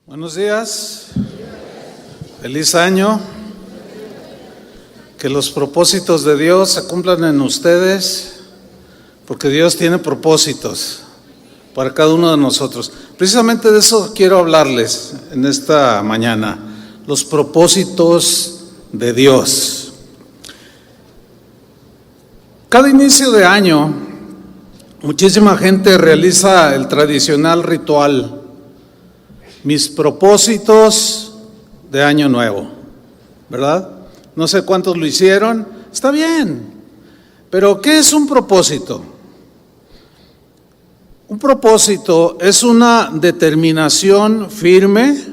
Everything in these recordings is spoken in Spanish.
Buenos días, feliz año, que los propósitos de Dios se cumplan en ustedes, porque Dios tiene propósitos para cada uno de nosotros. Precisamente de eso quiero hablarles en esta mañana, los propósitos de Dios. Cada inicio de año, muchísima gente realiza el tradicional ritual, mis propósitos de año nuevo, ¿verdad? No sé cuántos lo hicieron, está bien, pero ¿qué es un propósito? Un propósito es una determinación firme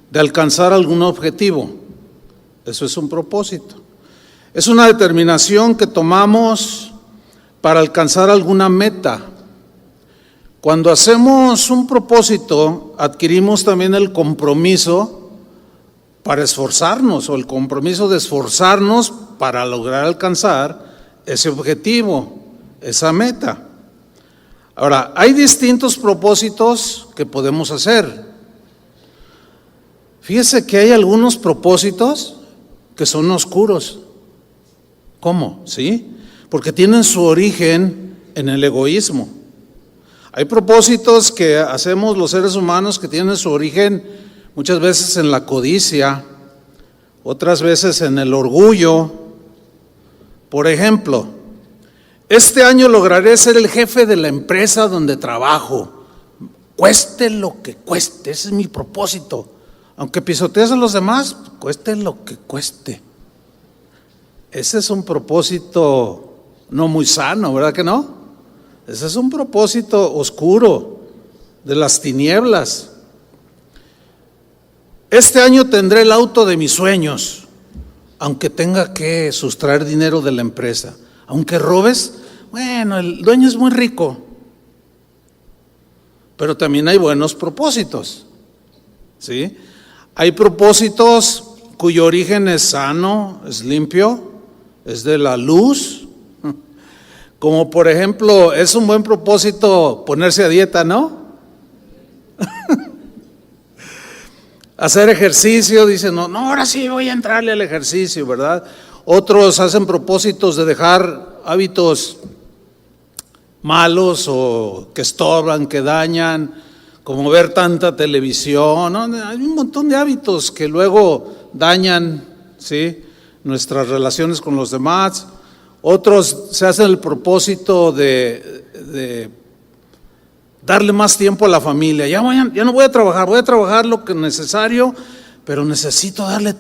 de alcanzar algún objetivo, eso es un propósito. Es una determinación que tomamos para alcanzar alguna meta. Cuando hacemos un propósito, adquirimos también el compromiso para esforzarnos, o el compromiso de esforzarnos para lograr alcanzar ese objetivo, esa meta. Ahora, hay distintos propósitos que podemos hacer. Fíjese que hay algunos propósitos que son oscuros. ¿Cómo? ¿Sí? Porque tienen su origen en el egoísmo. Hay propósitos que hacemos los seres humanos que tienen su origen muchas veces en la codicia, otras veces en el orgullo. Por ejemplo, este año lograré ser el jefe de la empresa donde trabajo, cueste lo que cueste, ese es mi propósito. Aunque pisotees a los demás, cueste lo que cueste. Ese es un propósito no muy sano, ¿verdad que no? Ese es un propósito oscuro, de las tinieblas. Este año tendré el auto de mis sueños, aunque tenga que sustraer dinero de la empresa. Aunque robes, bueno, el dueño es muy rico, pero también hay buenos propósitos, ¿sí? Hay propósitos cuyo origen es sano, es limpio, es de la luz. Como por ejemplo, es un buen propósito ponerse a dieta, ¿no? Hacer ejercicio, dicen, no, ahora sí voy a entrarle al ejercicio, ¿verdad? Otros hacen propósitos de dejar hábitos malos o que estorban, que dañan, como ver tanta televisión, ¿no? Hay un montón de hábitos que luego dañan, ¿sí?, nuestras relaciones con los demás. Otros se hacen el propósito de darle más tiempo a la familia. Ya no voy a trabajar lo que es necesario, pero necesito darle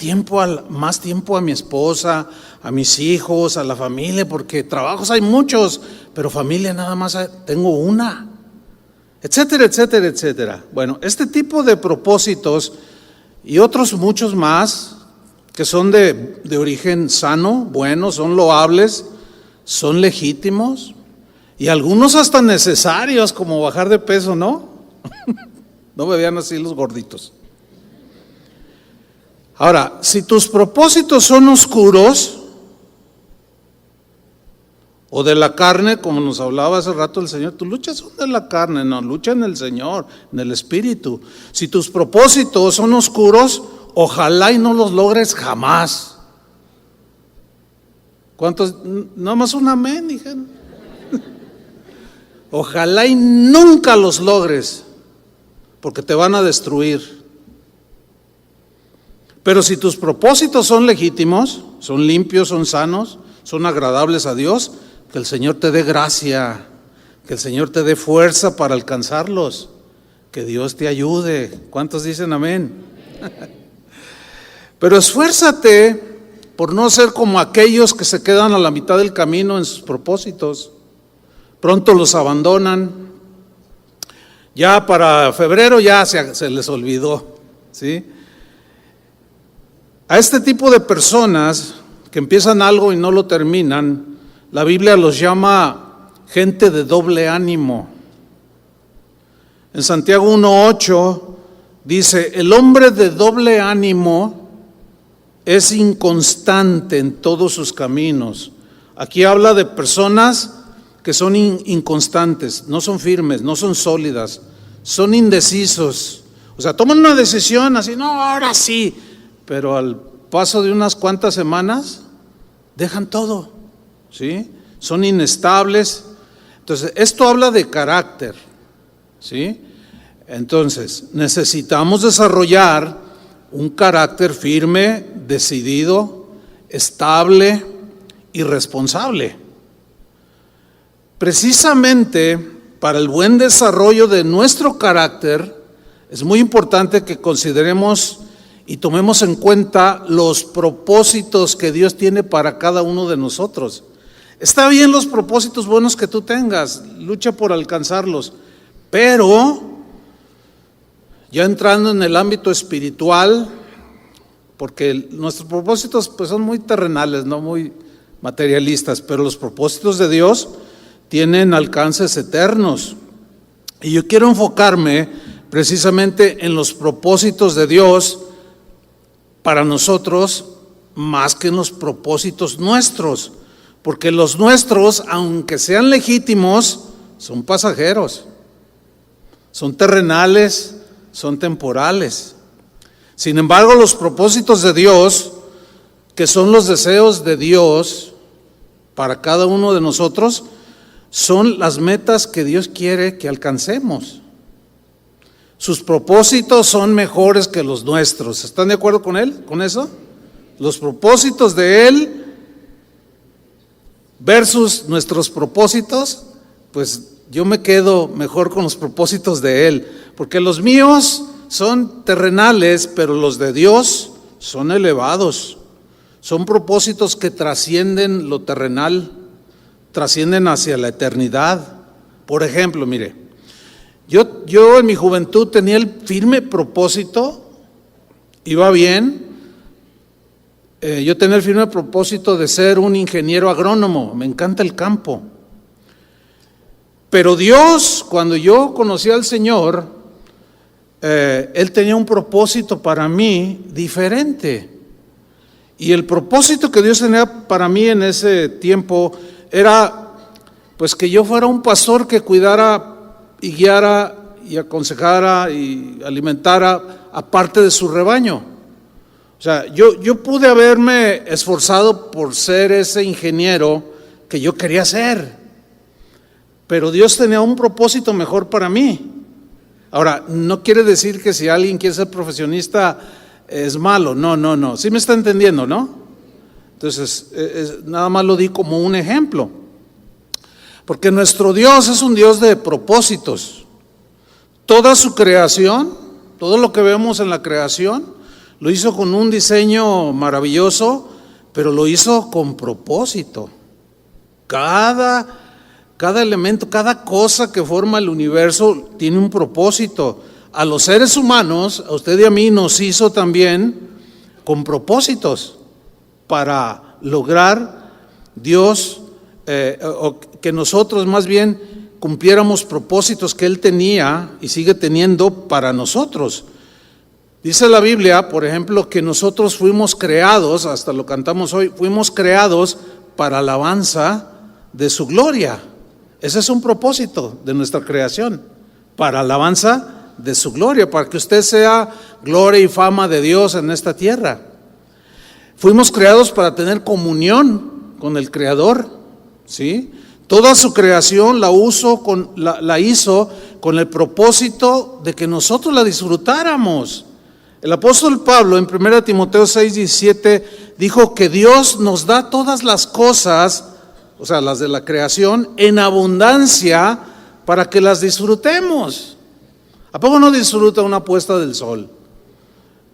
más tiempo a mi esposa, a mis hijos, a la familia, porque trabajos hay muchos, pero familia nada más tengo una, etcétera, etcétera, etcétera. Bueno, este tipo de propósitos y otros muchos más que son de origen sano, buenos, son loables, son legítimos y algunos hasta necesarios, como bajar de peso, ¿no? No me vean así los gorditos. Ahora, si tus propósitos son oscuros o de la carne, como nos hablaba hace rato el Señor, tus luchas son de la carne, no, lucha en el Señor, en el Espíritu. Si tus propósitos son oscuros, ojalá y no los logres jamás. ¿Cuántos? Nada más un amén, dijeron. Ojalá y nunca los logres, porque te van a destruir. Pero si tus propósitos son legítimos, son limpios, son sanos, son agradables a Dios, que el Señor te dé gracia, que el Señor te dé fuerza para alcanzarlos, que Dios te ayude. ¿Cuántos dicen amén? Pero esfuérzate por no ser como aquellos que se quedan a la mitad del camino en sus propósitos. Pronto los abandonan. Ya para febrero ya se les olvidó, ¿sí? A este tipo de personas que empiezan algo y no lo terminan, la Biblia los llama gente de doble ánimo. En Santiago 1:8 dice, el hombre de doble ánimo es inconstante en todos sus caminos. Aquí habla de personas que son inconstantes, no son firmes, no son sólidas, son indecisos O sea, toman una decisión así, no, ahora sí, pero al paso de unas cuantas semanas dejan todo, ¿sí? Son inestables. Entonces, esto habla de carácter, ¿sí? Entonces, necesitamos desarrollar un carácter firme, decidido, estable y responsable. Precisamente para el buen desarrollo de nuestro carácter, es muy importante que consideremos y tomemos en cuenta los propósitos que Dios tiene para cada uno de nosotros. Está bien los propósitos buenos que tú tengas, lucha por alcanzarlos, pero ya entrando en el ámbito espiritual, porque nuestros propósitos pues son muy terrenales, no muy materialistas, pero los propósitos de Dios tienen alcances eternos. Y yo quiero enfocarme precisamente en los propósitos de Dios para nosotros más que en los propósitos nuestros, porque los nuestros, aunque sean legítimos, son pasajeros, son terrenales, son temporales. Sin embargo, los propósitos de Dios, que son los deseos de Dios para cada uno de nosotros, son las metas que Dios quiere que alcancemos. Sus propósitos son mejores que los nuestros. ¿Están de acuerdo con él, con eso? Los propósitos de Él versus nuestros propósitos, pues yo me quedo mejor con los propósitos de Él, porque los míos son terrenales, pero los de Dios son elevados. Son propósitos que trascienden lo terrenal, trascienden hacia la eternidad. Por ejemplo, mire, yo en mi juventud tenía el firme propósito, iba bien, yo tenía el firme propósito de ser un ingeniero agrónomo, me encanta el campo. Pero Dios, cuando yo conocí al Señor, Él tenía un propósito para mí diferente. Y el propósito que Dios tenía para mí en ese tiempo era pues que yo fuera un pastor que cuidara y guiara y aconsejara y alimentara a parte de su rebaño. O sea, yo pude haberme esforzado por ser ese ingeniero que yo quería ser, pero Dios tenía un propósito mejor para mí. Ahora, no quiere decir que si alguien quiere ser profesionista es malo, no, ¿sí me está entendiendo, no? Entonces, nada más lo di como un ejemplo, porque nuestro Dios es un Dios de propósitos. Toda su creación, todo lo que vemos en la creación, lo hizo con un diseño maravilloso, pero lo hizo con propósito. Cada elemento, cada cosa que forma el universo tiene un propósito. A los seres humanos, a usted y a mí, nos hizo también con propósitos para lograr Dios, o que nosotros más bien cumpliéramos propósitos que Él tenía y sigue teniendo para nosotros. Dice la Biblia, por ejemplo, que nosotros fuimos creados, hasta lo cantamos hoy, fuimos creados para alabanza de su gloria. Ese es un propósito de nuestra creación, para alabanza de su gloria, para que usted sea gloria y fama de Dios en esta tierra. Fuimos creados para tener comunión con el Creador, ¿sí? Toda su creación la hizo con el propósito de que nosotros la disfrutáramos. El apóstol Pablo en 1 Timoteo 6:17 dijo que Dios nos da todas las cosas, o sea, las de la creación, en abundancia para que las disfrutemos. ¿A poco no disfruta una puesta del sol?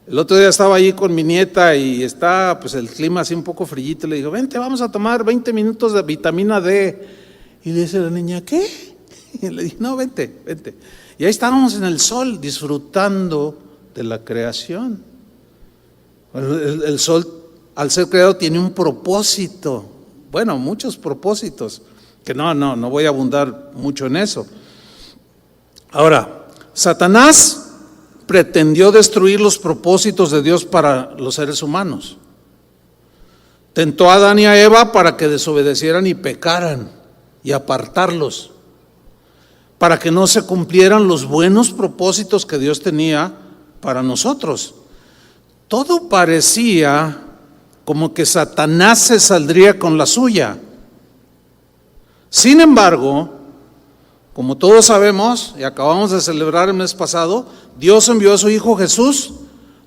El otro día estaba allí con mi nieta y está pues el clima así un poco frillito. Le digo, vente, vamos a tomar 20 minutos de vitamina D. Y le dice la niña, ¿qué? Y le dije, no, vente. Y ahí estábamos en el sol disfrutando de la creación. El sol, al ser creado, tiene un propósito. Bueno, muchos propósitos, que no voy a abundar mucho en eso. Ahora, Satanás pretendió destruir los propósitos de Dios para los seres humanos. Tentó a Adán y a Eva para que desobedecieran y pecaran y apartarlos, para que no se cumplieran los buenos propósitos que Dios tenía para nosotros. Todo parecía como que Satanás se saldría con la suya. Sin embargo, como todos sabemos, y acabamos de celebrar el mes pasado, Dios envió a su Hijo Jesús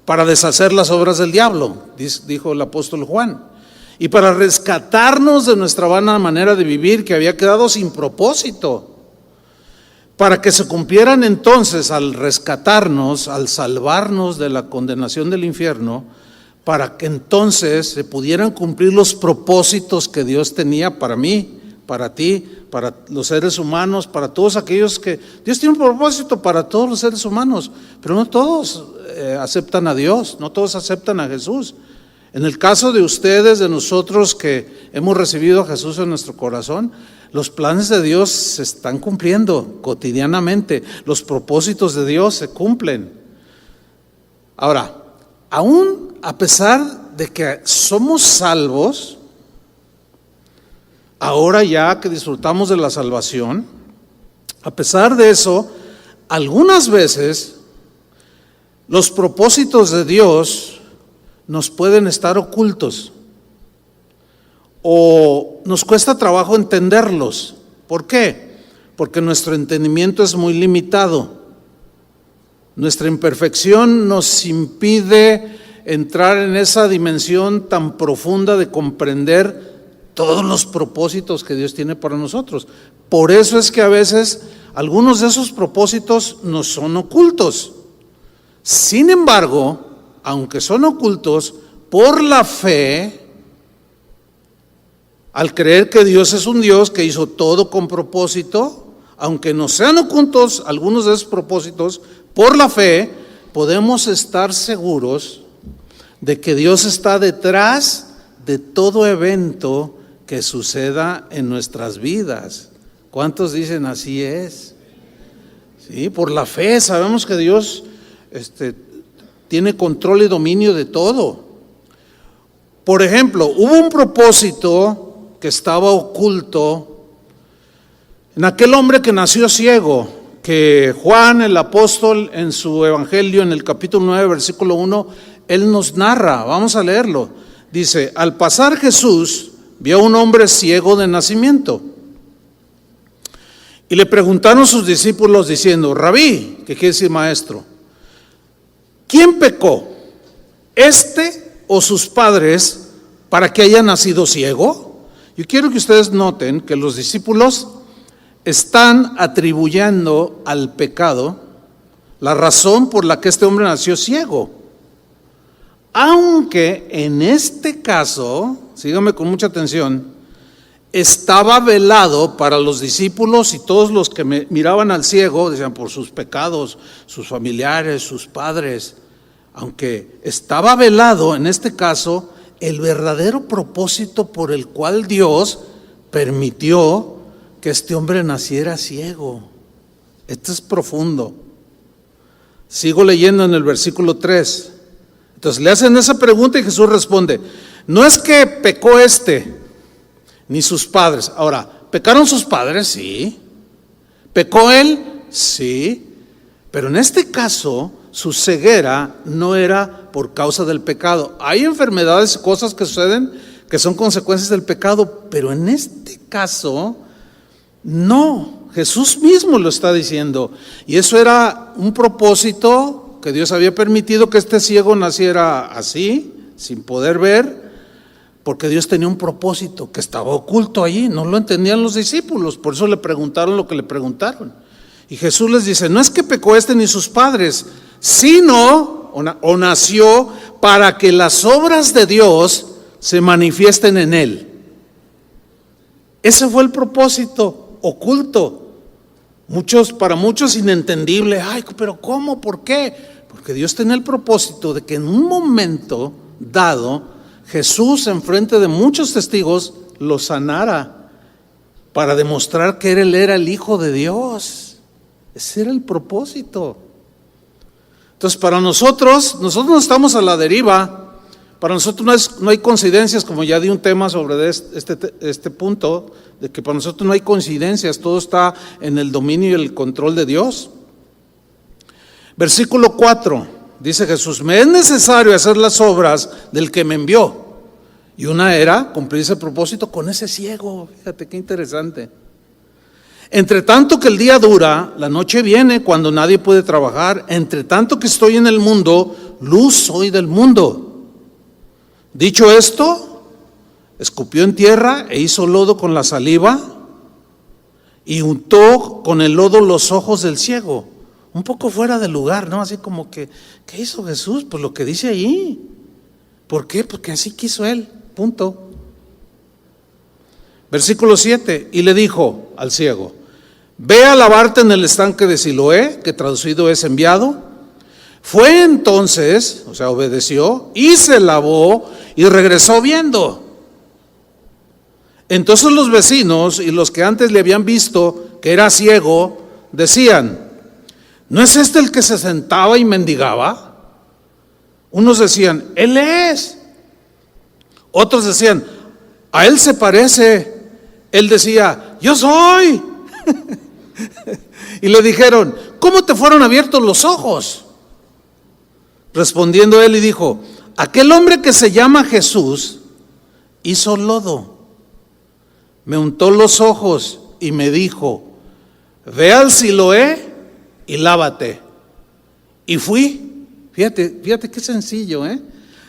para deshacer las obras del diablo, dijo el apóstol Juan, y para rescatarnos de nuestra vana manera de vivir que había quedado sin propósito, para que se cumplieran entonces, al rescatarnos, al salvarnos de la condenación del infierno, para que entonces se pudieran cumplir los propósitos que Dios tenía para mí, para ti, para los seres humanos, para todos aquellos que... Dios tiene un propósito para todos los seres humanos, pero no todos aceptan a Dios, no todos aceptan a Jesús. En el caso de ustedes, de nosotros que hemos recibido a Jesús en nuestro corazón, los planes de Dios se están cumpliendo cotidianamente, los propósitos de Dios se cumplen. Ahora, aún a pesar de que somos salvos, ahora ya que disfrutamos de la salvación, a pesar de eso, algunas veces los propósitos de Dios nos pueden estar ocultos o nos cuesta trabajo entenderlos. ¿Por qué? Porque nuestro entendimiento es muy limitado. Nuestra imperfección nos impide entrar en esa dimensión tan profunda de comprender todos los propósitos que Dios tiene para nosotros. Por eso es que a veces algunos de esos propósitos nos son ocultos. Sin embargo, aunque son ocultos, por la fe, al creer que Dios es un Dios que hizo todo con propósito, aunque nos sean ocultos algunos de esos propósitos, por la fe podemos estar seguros de que Dios está detrás de todo evento que suceda en nuestras vidas. ¿Cuántos dicen así es? Sí, por la fe sabemos que Dios tiene control y dominio de todo. Por ejemplo, hubo un propósito que estaba oculto en aquel hombre que nació ciego, que Juan el apóstol en su evangelio en el capítulo 9 versículo 1, él nos narra. Vamos a leerlo. Dice: al pasar Jesús vio a un hombre ciego de nacimiento y le preguntaron sus discípulos diciendo: Rabí, que quiere decir maestro, ¿quién pecó, este o sus padres, para que haya nacido ciego? Yo quiero que ustedes noten que los discípulos están atribuyendo al pecado la razón por la que este hombre nació ciego. Aunque en este caso, síganme con mucha atención, estaba velado para los discípulos y todos los que miraban al ciego, decían por sus pecados, sus familiares, sus padres. Aunque estaba velado en este caso, el verdadero propósito por el cual Dios permitió que este hombre naciera ciego. Esto es profundo. Sigo leyendo en el versículo 3. Entonces le hacen esa pregunta y Jesús responde: no es que pecó ni sus padres. Ahora, ¿pecaron sus padres? Sí. ¿Pecó él? Sí. Pero en este caso, su ceguera no era por causa del pecado. Hay enfermedades y cosas que suceden que son consecuencias del pecado, pero en este caso, no. Jesús mismo lo está diciendo. Y eso era un propósito que Dios había permitido que este ciego naciera así, sin poder ver, porque Dios tenía un propósito que estaba oculto allí, no lo entendían los discípulos, por eso le preguntaron lo que le preguntaron. Y Jesús les dice: no es que pecó ni sus padres, sino, o nació para que las obras de Dios se manifiesten en él. Ese fue el propósito oculto. Para muchos inentendible. Ay, pero ¿cómo? ¿Por qué? Porque Dios tenía el propósito de que en un momento dado Jesús, en frente de muchos testigos, lo sanara para demostrar que él era el Hijo de Dios. Ese era el propósito. Entonces, para nosotros no estamos a la deriva. Para nosotros no hay coincidencias, como ya di un tema sobre este punto, de que para nosotros no hay coincidencias, todo está en el dominio y el control de Dios. Versículo 4 Dice Jesús, me es necesario hacer las obras del que me envió. Y una era cumplir ese propósito con ese ciego. Fíjate qué interesante. Entre tanto que el día dura, la noche viene cuando nadie puede trabajar. Entre tanto que estoy en el mundo, luz soy del mundo. Dicho esto, escupió en tierra e hizo lodo con la saliva y untó con el lodo los ojos del ciego. Un poco fuera de lugar, ¿no? Así como que, ¿qué hizo Jesús? Pues lo que dice ahí. ¿Por qué? Porque así quiso Él, punto. Versículo 7, y le dijo al ciego, ve a lavarte en el estanque de Siloé, que traducido es enviado. Fue entonces, o sea, obedeció, y se lavó y regresó viendo. Entonces los vecinos y los que antes le habían visto que era ciego, decían, ¿no es este el que se sentaba y mendigaba? Unos decían, él es. Otros decían, a él se parece. Él decía, yo soy. Y le dijeron, ¿cómo te fueron abiertos los ojos? Respondiendo él y dijo, aquel hombre que se llama Jesús hizo lodo, me untó los ojos y me dijo, ve al Siloé y lávate. Y fui. Fíjate qué sencillo, ¿eh?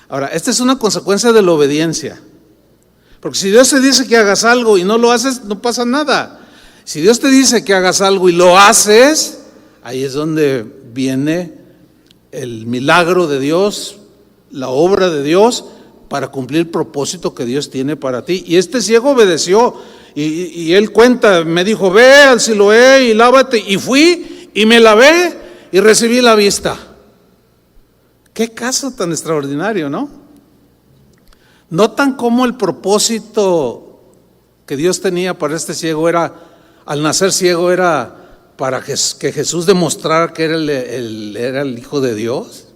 Ahora, esta es una consecuencia de la obediencia. Porque si Dios te dice que hagas algo y no lo haces, no pasa nada. Si Dios te dice que hagas algo y lo haces, ahí es donde viene el milagro de Dios, la obra de Dios para cumplir el propósito que Dios tiene para ti. Y este ciego obedeció y él cuenta, me dijo, ve al Siloé y lávate. Y fui y me lavé y recibí la vista. Qué caso tan extraordinario, ¿no? ¿Notan cómo el propósito que Dios tenía para este ciego era, al nacer ciego, era para que Jesús demostrara que era el Hijo de Dios?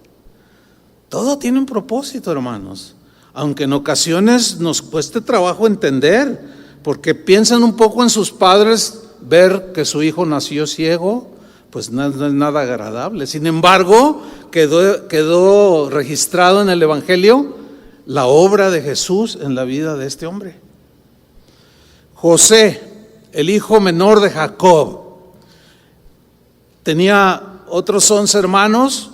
Todo tiene un propósito, hermanos, aunque en ocasiones nos cueste trabajo entender, porque piensan un poco en sus padres, ver que su hijo nació ciego, pues no es nada agradable. Sin embargo, quedó registrado en el Evangelio la obra de Jesús en la vida de este hombre. José, el hijo menor de Jacob, tenía otros 11 hermanos,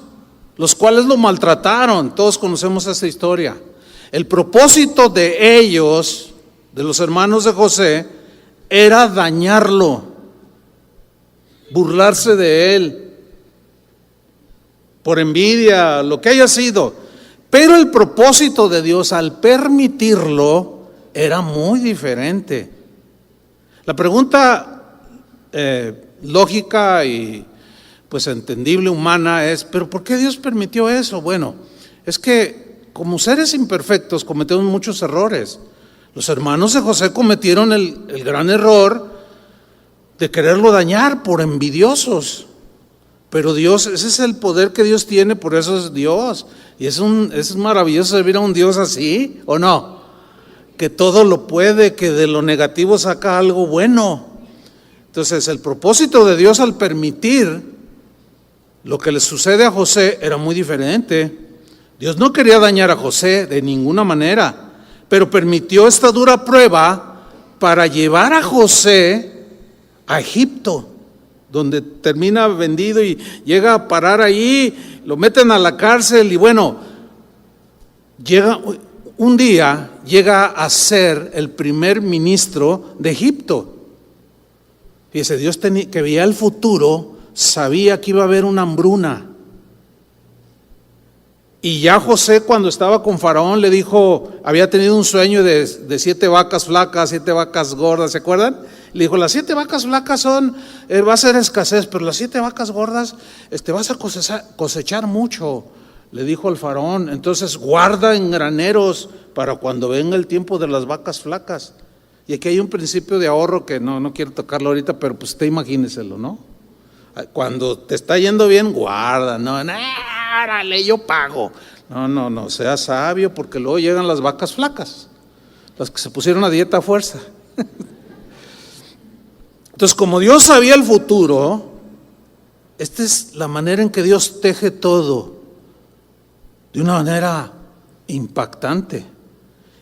los cuales lo maltrataron. Todos conocemos esta historia. El propósito de ellos, de los hermanos de José, era dañarlo, burlarse de él, por envidia, lo que haya sido. Pero el propósito de Dios al permitirlo era muy diferente. La pregunta lógica y pues entendible, humana es, ¿pero por qué Dios permitió eso? Bueno, es que como seres imperfectos cometemos muchos errores. Los hermanos de José cometieron el gran error de quererlo dañar por envidiosos. Pero Dios, ese es el poder que Dios tiene, por eso es Dios. Y es maravilloso servir a un Dios así, ¿o no? Que todo lo puede, que de lo negativo saca algo bueno. Entonces, el propósito de Dios al permitir lo que le sucede a José era muy diferente. Dios no quería dañar a José de ninguna manera, pero permitió esta dura prueba para llevar a José a Egipto, donde termina vendido y llega a parar ahí, lo meten a la cárcel y bueno, un día llega a ser el primer ministro de Egipto. Fíjese, Dios que veía el futuro, sabía que iba a haber una hambruna. Y ya José, cuando estaba con Faraón, le dijo, había tenido un sueño de 7 vacas flacas, 7 vacas gordas, ¿se acuerdan? Le dijo, las 7 vacas flacas va a ser escasez, pero las 7 vacas gordas, vas a cosechar mucho, le dijo al Faraón. Entonces guarda en graneros para cuando venga el tiempo de las vacas flacas. Y aquí hay un principio de ahorro que no quiero tocarlo ahorita, pero pues usted imagíneselo, ¿no? Cuando te está yendo bien, guarda, órale, yo pago. No, sea sabio, porque luego llegan las vacas flacas, las que se pusieron a dieta a fuerza. Entonces, como Dios sabía el futuro, esta es la manera en que Dios teje todo de una manera impactante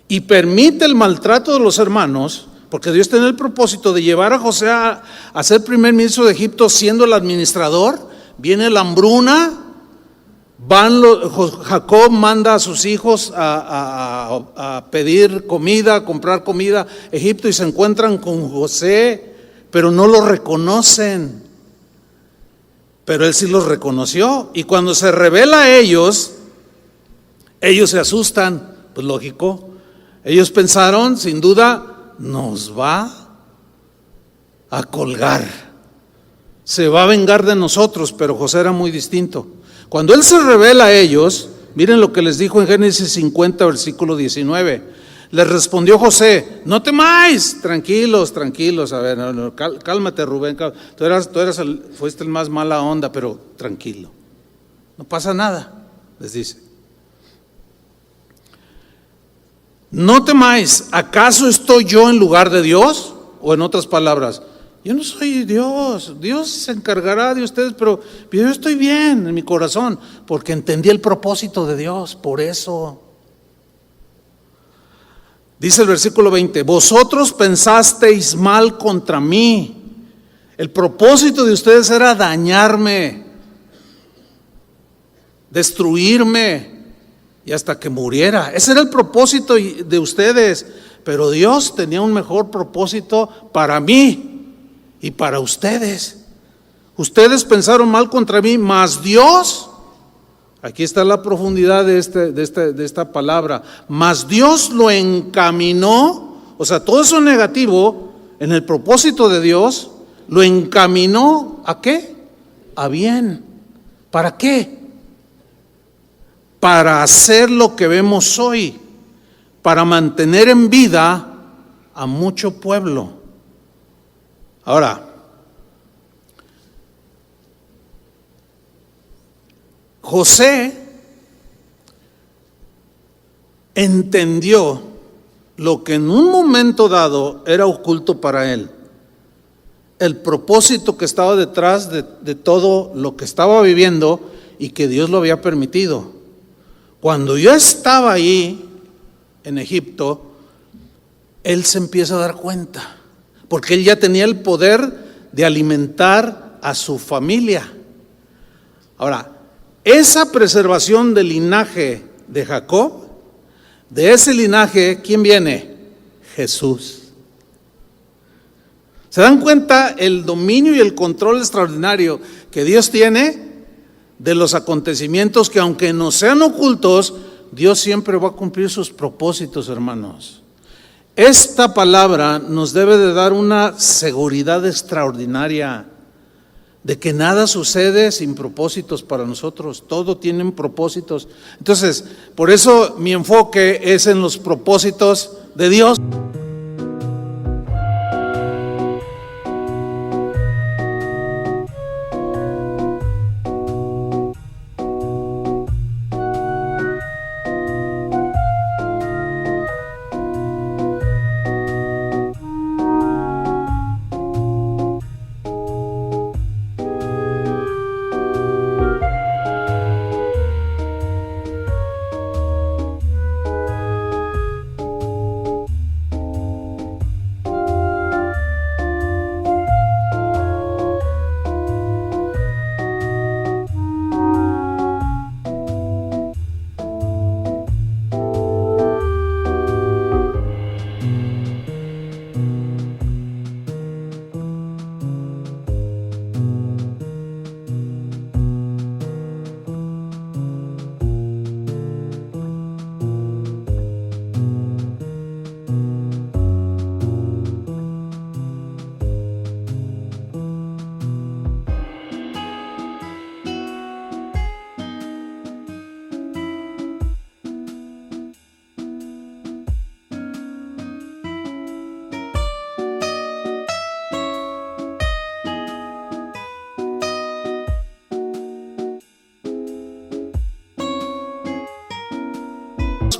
y permite el maltrato de los hermanos, porque Dios tiene el propósito de llevar a José a ser primer ministro de Egipto siendo el administrador. Viene la hambruna, Jacob manda a sus hijos a pedir comida, a comprar comida a Egipto, y se encuentran con José, pero no lo reconocen. Pero él sí los reconoció, y cuando se revela a ellos se asustan. Pues lógico, ellos pensaron, sin duda, nos va a colgar, se va a vengar de nosotros. Pero José era muy distinto. Cuando él se revela a ellos, miren lo que les dijo en Génesis 50, versículo 19. Les respondió José: no temáis, tranquilos, a ver, cálmate, Rubén, fuiste el más mala onda, pero tranquilo, no pasa nada, les dice. No temáis, ¿acaso estoy yo en lugar de Dios? O en otras palabras, yo no soy Dios, Dios se encargará de ustedes, pero yo estoy bien en mi corazón, porque entendí el propósito de Dios, por eso. Dice el versículo 20: vosotros pensasteis mal contra mí. El propósito de ustedes era dañarme, destruirme y hasta que muriera. Ese era el propósito de ustedes. Pero Dios tenía un mejor propósito para mí y para ustedes. Ustedes pensaron mal contra mí, mas Dios, aquí está la profundidad de esta palabra, mas Dios lo encaminó. O sea, todo eso negativo en el propósito de Dios lo encaminó ¿a qué? A bien. ¿Para qué? Para hacer lo que vemos hoy, para mantener en vida a mucho pueblo. Ahora, José entendió lo que en un momento dado era oculto para él, el propósito que estaba detrás de todo lo que estaba viviendo y que Dios lo había permitido. Cuando yo estaba ahí en Egipto, él se empieza a dar cuenta, porque él ya tenía el poder de alimentar a su familia. Ahora, esa preservación del linaje de Jacob, de ese linaje, ¿quién viene? Jesús. ¿Se dan cuenta el dominio y el control extraordinario que Dios tiene de los acontecimientos que, aunque nos sean ocultos, Dios siempre va a cumplir sus propósitos, hermanos? Esta palabra nos debe de dar una seguridad extraordinaria de que nada sucede sin propósitos para nosotros, todo tiene propósitos. Entonces, por eso mi enfoque es en los propósitos de Dios.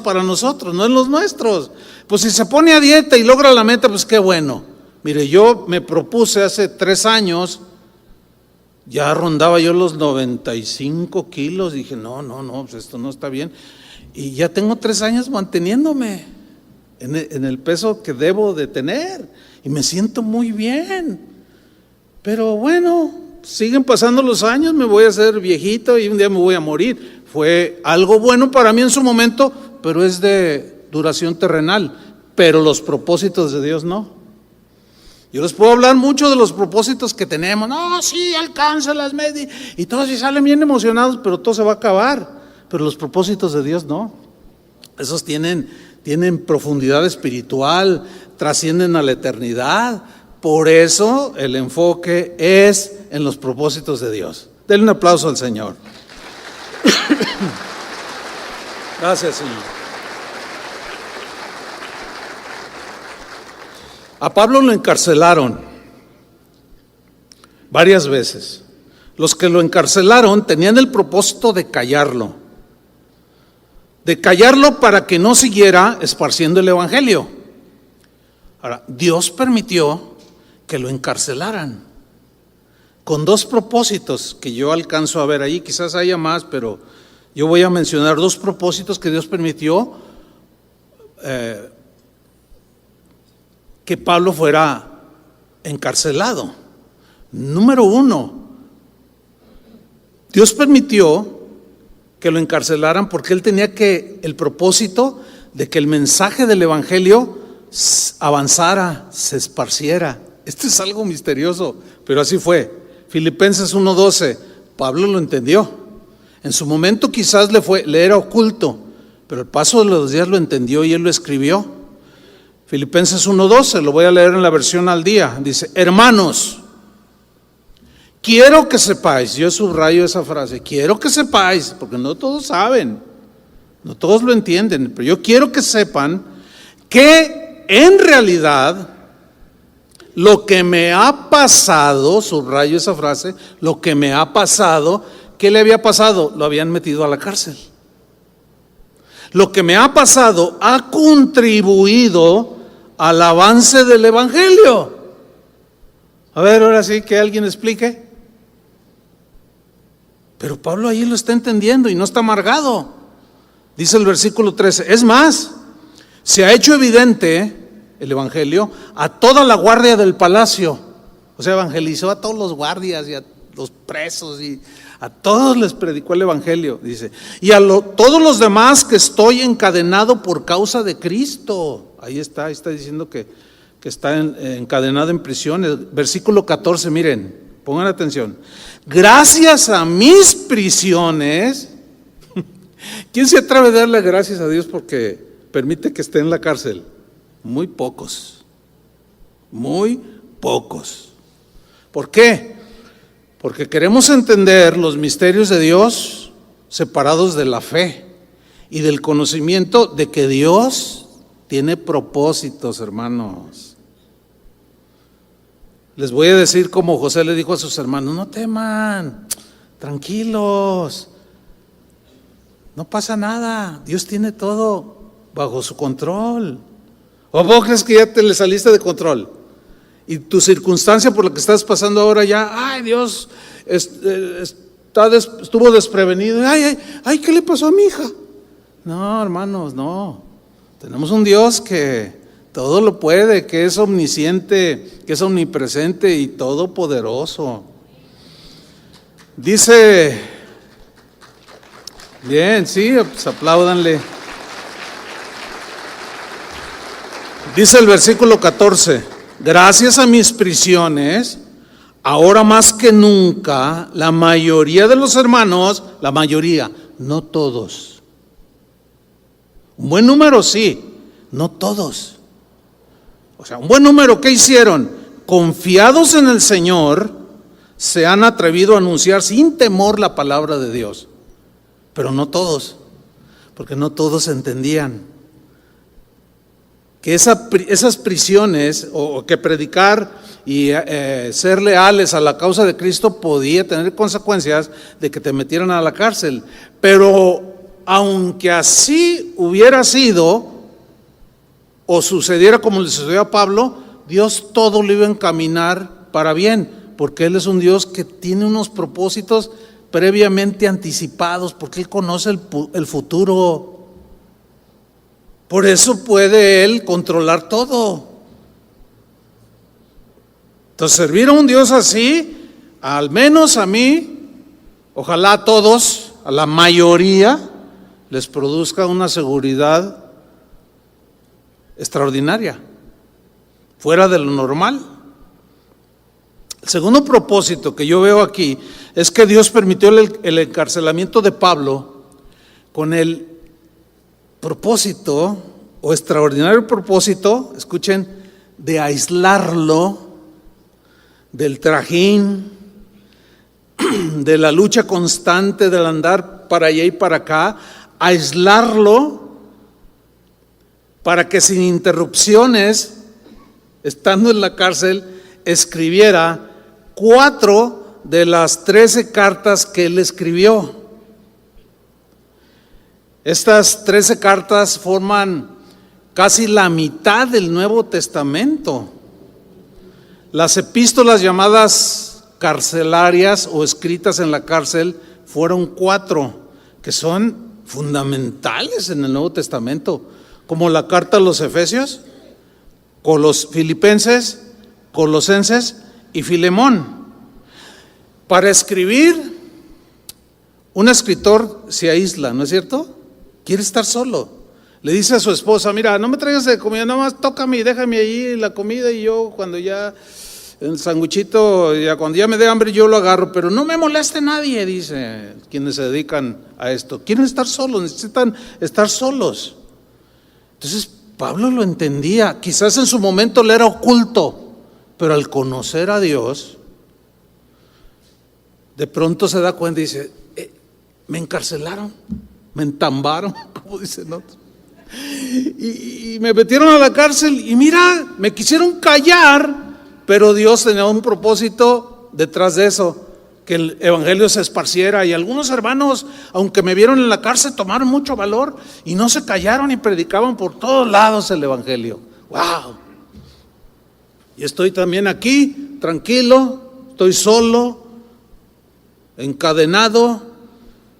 Para nosotros, no en los nuestros. Pues si se pone a dieta y logra la meta, pues qué bueno. Mire, yo me propuse hace 3 años Ya rondaba yo los 95 kilos. Dije, no, pues esto no está bien. Y ya tengo 3 años manteniéndome en el peso que debo de tener. Y me siento muy bien. Pero bueno, siguen pasando los años, me voy a hacer viejito y un día me voy a morir. Fue algo bueno para mí en su momento, pero es de duración terrenal. Pero los propósitos de Dios no. Yo les puedo hablar mucho de los propósitos que tenemos. No, sí, alcanza las medias. Y todos sí salen bien emocionados, pero todo se va a acabar. Pero los propósitos de Dios no. Esos tienen profundidad espiritual, trascienden a la eternidad. Por eso el enfoque es en los propósitos de Dios. Denle un aplauso al Señor. Gracias, Señor. A Pablo lo encarcelaron varias veces. Los que lo encarcelaron tenían el propósito de callarlo para que no siguiera esparciendo el evangelio. Ahora, Dios permitió que lo encarcelaran con 2 propósitos que yo alcanzo a ver ahí. Quizás haya más, pero yo voy a mencionar 2 propósitos que Dios permitió que Pablo fuera encarcelado. Número 1, Dios permitió que lo encarcelaran porque él tenía el propósito de que el mensaje del evangelio avanzara, se esparciera. Esto es algo misterioso, pero así fue. Filipenses 1:12, Pablo lo entendió. En su momento quizás le era oculto, pero el paso de los días lo entendió y él lo escribió. Filipenses 1:12, lo voy a leer en la versión al día. Dice, hermanos, quiero que sepáis, yo subrayo esa frase, quiero que sepáis, porque no todos saben, no todos lo entienden, pero yo quiero que sepan que en realidad lo que me ha pasado, subrayo esa frase, lo que me ha pasado, ¿qué le había pasado? Lo habían metido a la cárcel. Lo que me ha pasado ha contribuido al avance del evangelio. A ver, ahora sí, que alguien explique. Pero Pablo ahí lo está entendiendo y no está amargado. Dice el versículo 13, es más, se ha hecho evidente el evangelio a toda la guardia del palacio. O sea, evangelizó a todos los guardias y a los presos y a todos les predicó el evangelio, dice. Y a todos los demás que estoy encadenado por causa de Cristo. Ahí está diciendo que está encadenado en prisiones. Versículo 14, miren, pongan atención. Gracias a mis prisiones. ¿Quién se atreve a darle gracias a Dios porque permite que esté en la cárcel? Muy pocos. Muy pocos. ¿Por qué? Porque queremos entender los misterios de Dios separados de la fe y del conocimiento de que Dios tiene propósitos, hermanos. Les voy a decir como José le dijo a sus hermanos, no teman, tranquilos, no pasa nada, Dios tiene todo bajo su control. ¿O vos crees que ya te le saliste de control? Y tu circunstancia por la que estás pasando ahora ya, ay, Dios estuvo desprevenido. Ay, ¿qué le pasó a mi hija? No, hermanos, no. Tenemos un Dios que todo lo puede, que es omnisciente, que es omnipresente y todopoderoso. Dice, bien, sí, pues apláudanle. Dice el versículo 14, gracias a mis prisiones, ahora más que nunca, la mayoría de los hermanos, la mayoría, no todos, un buen número sí, no todos. O sea, un buen número, ¿qué hicieron? Confiados en el Señor, se han atrevido a anunciar sin temor la palabra de Dios. Pero no todos, porque no todos entendían que esas prisiones o que predicar y ser leales a la causa de Cristo podía tener consecuencias de que te metieran a la cárcel. Pero aunque así hubiera sido o sucediera como le sucedió a Pablo, Dios todo lo iba a encaminar para bien, porque Él es un Dios que tiene unos propósitos previamente anticipados, porque Él conoce el futuro. Por eso puede Él controlar todo. Entonces, servir a un Dios así, al menos a mí, ojalá a todos, a la mayoría, les produzca una seguridad extraordinaria, fuera de lo normal. El segundo propósito que yo veo aquí es que Dios permitió el encarcelamiento de Pablo con el propósito, o extraordinario propósito, escuchen, de aislarlo del trajín, de la lucha constante del andar para allá y para acá, aislarlo para que sin interrupciones, estando en la cárcel, escribiera 4 de las 13 cartas que él escribió. Estas 13 cartas forman casi la mitad del Nuevo Testamento. Las epístolas llamadas carcelarias o escritas en la cárcel fueron 4, que son fundamentales en el Nuevo Testamento, como la carta a los Efesios, con los Filipenses, Colosenses y Filemón. Para escribir, un escritor se aísla, ¿no es cierto? Quiere estar solo. Le dice a su esposa: mira, no me traigas de comida, nada más tócame y déjame ahí la comida, y yo cuando ya, el sanguchito, ya cuando ya me dé hambre yo lo agarro, pero no me moleste nadie, dice quienes se dedican a esto. Quieren estar solos, necesitan estar solos. Entonces Pablo lo entendía, quizás en su momento le era oculto, pero al conocer a Dios, de pronto se da cuenta y dice: me encarcelaron, me entambaron, como dicen otros, y me metieron a la cárcel, y mira, me quisieron callar, pero Dios tenía un propósito detrás de eso, que el evangelio se esparciera. Y algunos hermanos, aunque me vieron en la cárcel, tomaron mucho valor y no se callaron y predicaban por todos lados el evangelio. ¡Wow! Y estoy también aquí, tranquilo, estoy solo, encadenado,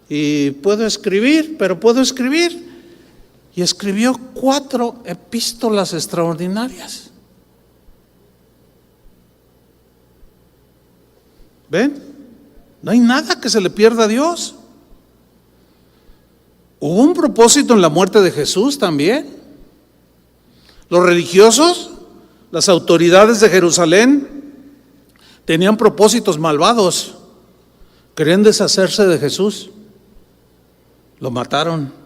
y puedo escribir, pero puedo escribir. Y escribió 4 epístolas extraordinarias. ¿Ven? No hay nada que se le pierda a Dios. Hubo un propósito en la muerte de Jesús también. Los religiosos, las autoridades de Jerusalén, tenían propósitos malvados. Querían deshacerse de Jesús. Lo mataron.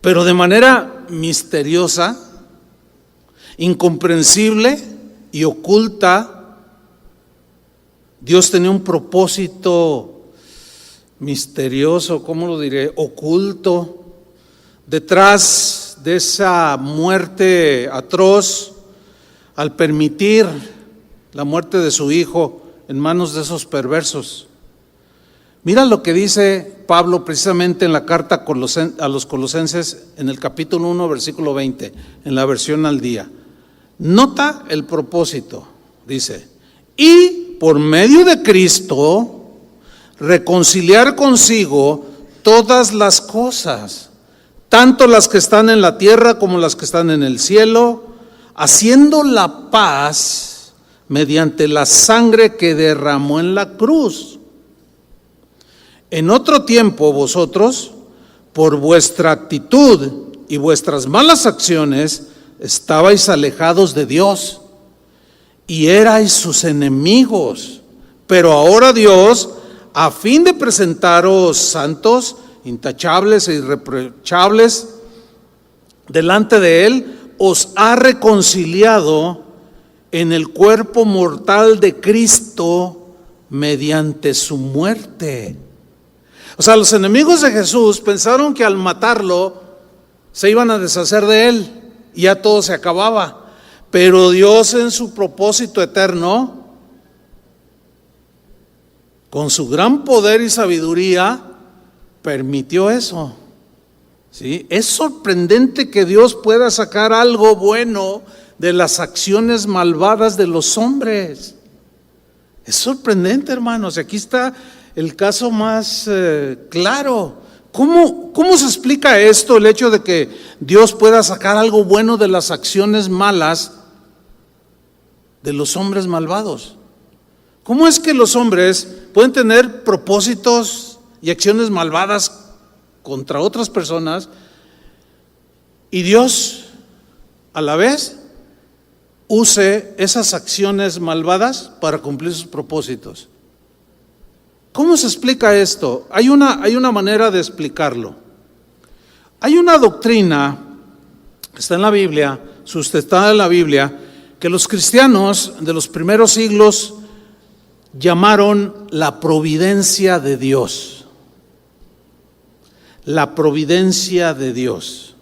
Pero de manera misteriosa, incomprensible y oculta, Dios tenía un propósito misterioso, ¿cómo lo diré? Oculto, detrás de esa muerte atroz, al permitir la muerte de su hijo en manos de esos perversos. Mira lo que dice Pablo precisamente en la carta a los Colosenses, en el capítulo 1, versículo 20, en la versión al día. Nota el propósito, dice: y por medio de Cristo reconciliar consigo todas las cosas, tanto las que están en la tierra como las que están en el cielo, haciendo la paz mediante la sangre que derramó en la cruz. En otro tiempo vosotros, por vuestra actitud y vuestras malas acciones, estabais alejados de Dios y erais sus enemigos. Pero ahora Dios, a fin de presentaros santos, intachables e irreprochables delante de Él, os ha reconciliado en el cuerpo mortal de Cristo mediante su muerte. O sea, los enemigos de Jesús pensaron que al matarlo se iban a deshacer de Él y ya todo se acababa. Pero Dios, en su propósito eterno, con su gran poder y sabiduría, permitió eso. ¿Sí? Es sorprendente que Dios pueda sacar algo bueno de las acciones malvadas de los hombres. Es sorprendente, hermanos. Aquí está el caso más claro. ¿Cómo se explica esto, el hecho de que Dios pueda sacar algo bueno de las acciones malas de los hombres malvados? ¿Cómo es que los hombres pueden tener propósitos y acciones malvadas contra otras personas y Dios a la vez use esas acciones malvadas para cumplir sus propósitos? ¿Cómo se explica esto? Hay una manera de explicarlo. Hay una doctrina que está en la Biblia, sustentada en la Biblia, que los cristianos de los primeros siglos llamaron la providencia de Dios. La providencia de Dios.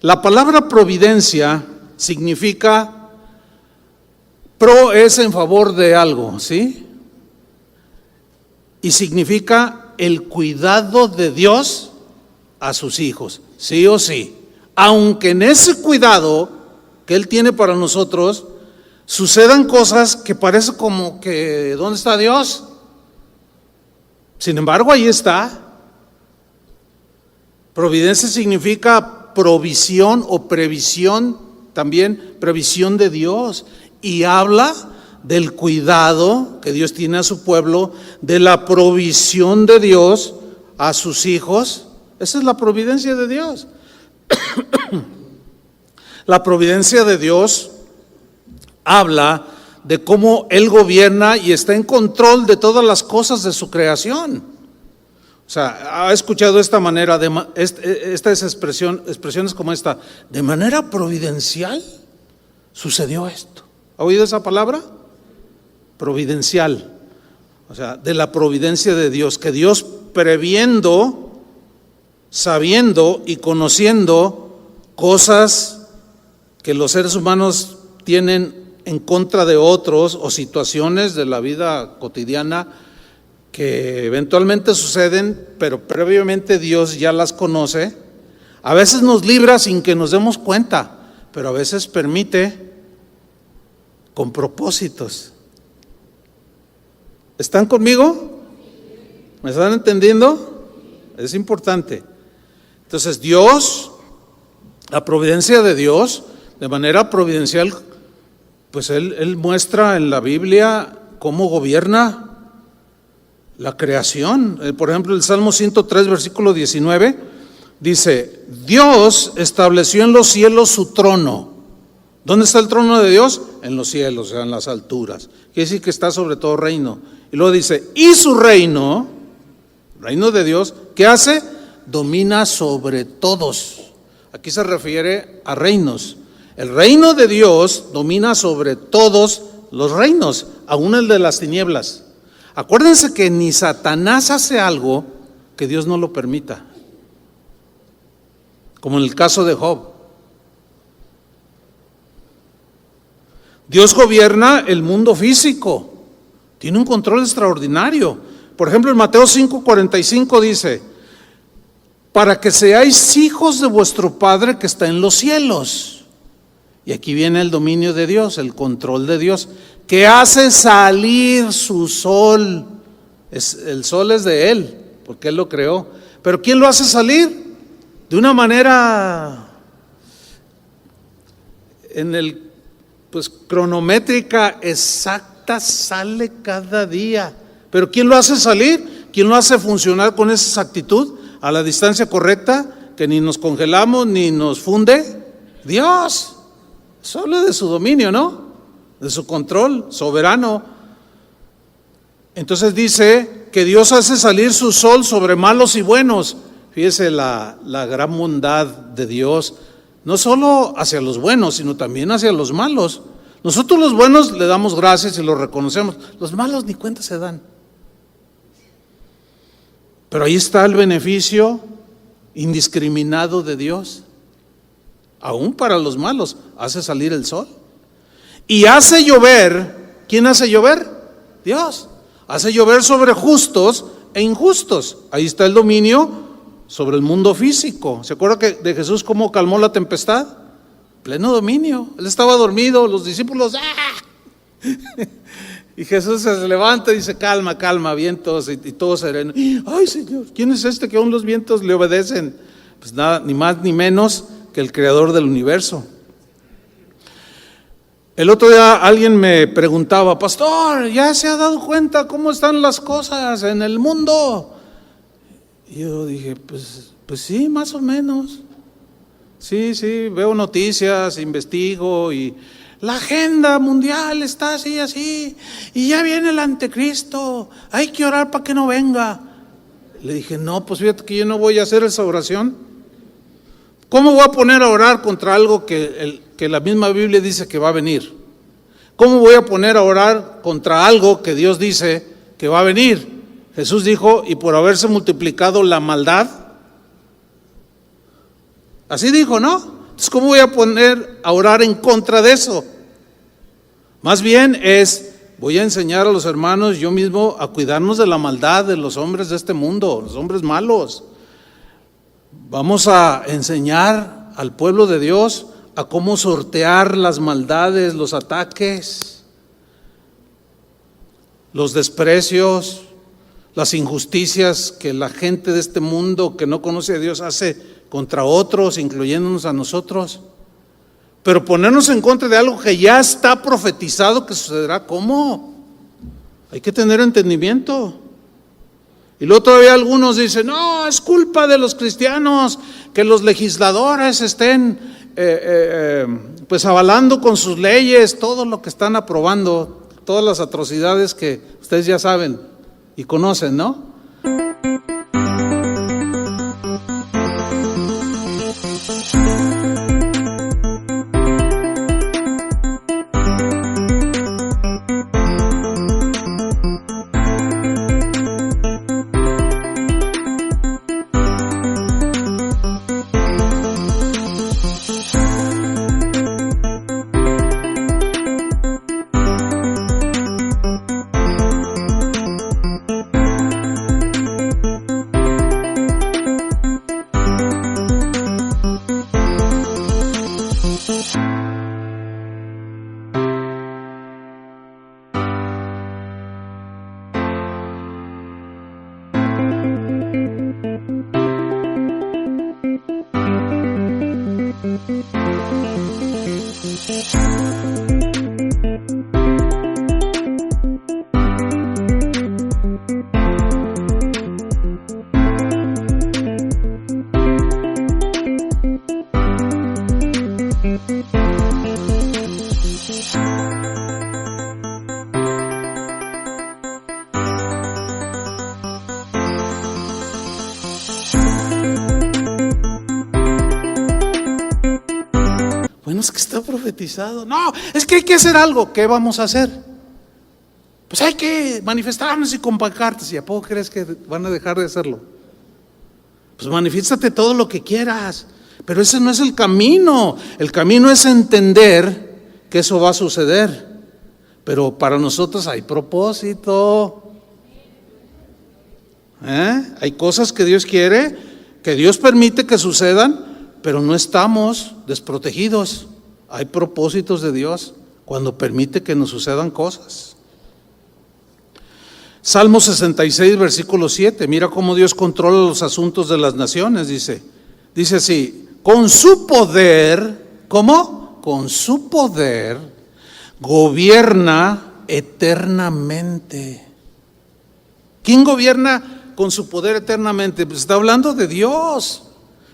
La palabra providencia significa, pro es en favor de algo, ¿sí? Y significa el cuidado de Dios a sus hijos, sí o sí. Aunque en ese cuidado que Él tiene para nosotros sucedan cosas que parece como que ¿dónde está Dios? Sin embargo, ahí está. Providencia significa provisión o previsión, también previsión de Dios, y habla del cuidado que Dios tiene a su pueblo, de la provisión de Dios a sus hijos. Esa es la providencia de Dios. La providencia de Dios habla de cómo Él gobierna y está en control de todas las cosas de su creación. O sea, ha escuchado esta manera, estas expresiones como esta: de manera providencial sucedió esto. ¿Ha oído esa palabra? Providencial. O sea, de la providencia de Dios, que Dios previendo, sabiendo y conociendo cosas que los seres humanos tienen en contra de otros, o situaciones de la vida cotidiana que eventualmente suceden, pero previamente Dios ya las conoce. A veces nos libra sin que nos demos cuenta, pero a veces permite con propósitos. ¿Están conmigo? ¿Me están entendiendo? Es importante. Entonces Dios, la providencia de Dios, de manera providencial, pues Él muestra en la Biblia cómo gobierna la creación. Por ejemplo, el Salmo 103, versículo 19, dice: Dios estableció en los cielos su trono. ¿Dónde está el trono de Dios? En los cielos, o sea, en las alturas. Quiere decir que está sobre todo reino. Y luego dice: y su reino, reino de Dios, ¿qué hace? Domina sobre todos. Aquí se refiere a reinos. El reino de Dios domina sobre todos los reinos, aún el de las tinieblas. Acuérdense que ni Satanás hace algo que Dios no lo permita, como en el caso de Job. Dios gobierna el mundo físico, tiene un control extraordinario. Por ejemplo, en Mateo 5:45 dice: para que seáis hijos de vuestro Padre que está en los cielos. Y aquí viene el dominio de Dios, el control de Dios, que hace salir su sol. El sol es de Él, porque Él lo creó. Pero ¿quién lo hace salir? De una manera cronométrica exacta, sale cada día. Pero ¿quién lo hace salir? ¿Quién lo hace funcionar con esa exactitud, a la distancia correcta, que ni nos congelamos ni nos funde? Dios. Solo de su dominio, ¿no? De su control soberano. Entonces dice que Dios hace salir su sol sobre malos y buenos. Fíjese la gran bondad de Dios, no solo hacia los buenos, sino también hacia los malos. Nosotros los buenos le damos gracias y los reconocemos, los malos ni cuenta se dan. Pero ahí está el beneficio indiscriminado de Dios. Aún para los malos hace salir el sol. Y hace llover. ¿Quién hace llover? Dios. Hace llover sobre justos e injustos. Ahí está el dominio sobre el mundo físico. ¿Se acuerda de Jesús cómo calmó la tempestad? Pleno dominio. Él estaba dormido, los discípulos Y Jesús se levanta y dice, calma, calma, vientos, y todo sereno. Ay, Señor, ¿quién es este que aún los vientos le obedecen? Pues nada, ni más ni menos que el creador del universo. El otro día alguien me preguntaba, pastor, ¿ya se ha dado cuenta cómo están las cosas en el mundo? Y yo dije, pues sí, más o menos. Sí, veo noticias, investigo y la agenda mundial está así, y ya viene el anticristo, hay que orar para que no venga. Le dije, no, pues fíjate que yo no voy a hacer esa oración. ¿Cómo voy a poner a orar contra algo que la misma Biblia dice que va a venir? ¿Cómo voy a poner a orar contra algo que Dios dice que va a venir? Jesús dijo, y por haberse multiplicado la maldad. Así dijo, ¿no? Entonces, ¿cómo voy a poner a orar en contra de eso? Más bien voy a enseñar a los hermanos, yo mismo, a cuidarnos de la maldad de los hombres de este mundo, los hombres malos. Vamos a enseñar al pueblo de Dios a cómo sortear las maldades, los ataques, los desprecios, las injusticias que la gente de este mundo que no conoce a Dios hace contra otros, incluyéndonos a nosotros. Pero ponernos en contra de algo que ya está profetizado que sucederá, ¿cómo? Hay que tener entendimiento. Y luego todavía algunos dicen, no, es culpa de los cristianos que los legisladores estén pues avalando con sus leyes todo lo que están aprobando, todas las atrocidades que ustedes ya saben y conocen, ¿no? Es que está profetizado. No, es que hay que hacer algo. ¿Qué vamos a hacer? Pues hay que manifestarnos y con pancartas. ¿Y a poco crees que van a dejar de hacerlo? Pues manifiéstate todo lo que quieras, pero ese no es el camino. El camino es entender que eso va a suceder, pero para nosotros hay propósito. Hay cosas que Dios quiere, que Dios permite que sucedan, pero no estamos desprotegidos. Hay propósitos de Dios cuando permite que nos sucedan cosas. Salmo 66, versículo 7. Mira cómo Dios controla los asuntos de las naciones. Dice así: con su poder, ¿cómo? Con su poder gobierna eternamente. ¿Quién gobierna con su poder eternamente? Pues está hablando de Dios.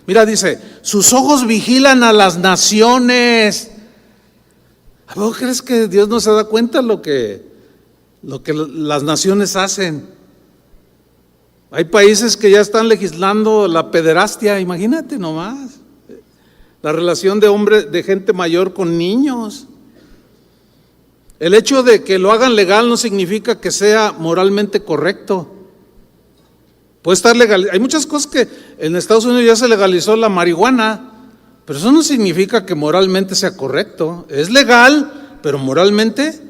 Mira, dice, sus ojos vigilan a las naciones. ¿A vos crees que Dios no se da cuenta lo que las naciones hacen? Hay países que ya están legislando la pederastia, imagínate nomás. La relación de gente mayor con niños. El hecho de que lo hagan legal no significa que sea moralmente correcto. Puede estar legal. Hay muchas cosas que en Estados Unidos ya se legalizó la marihuana, pero eso no significa que moralmente sea correcto. Es legal, pero moralmente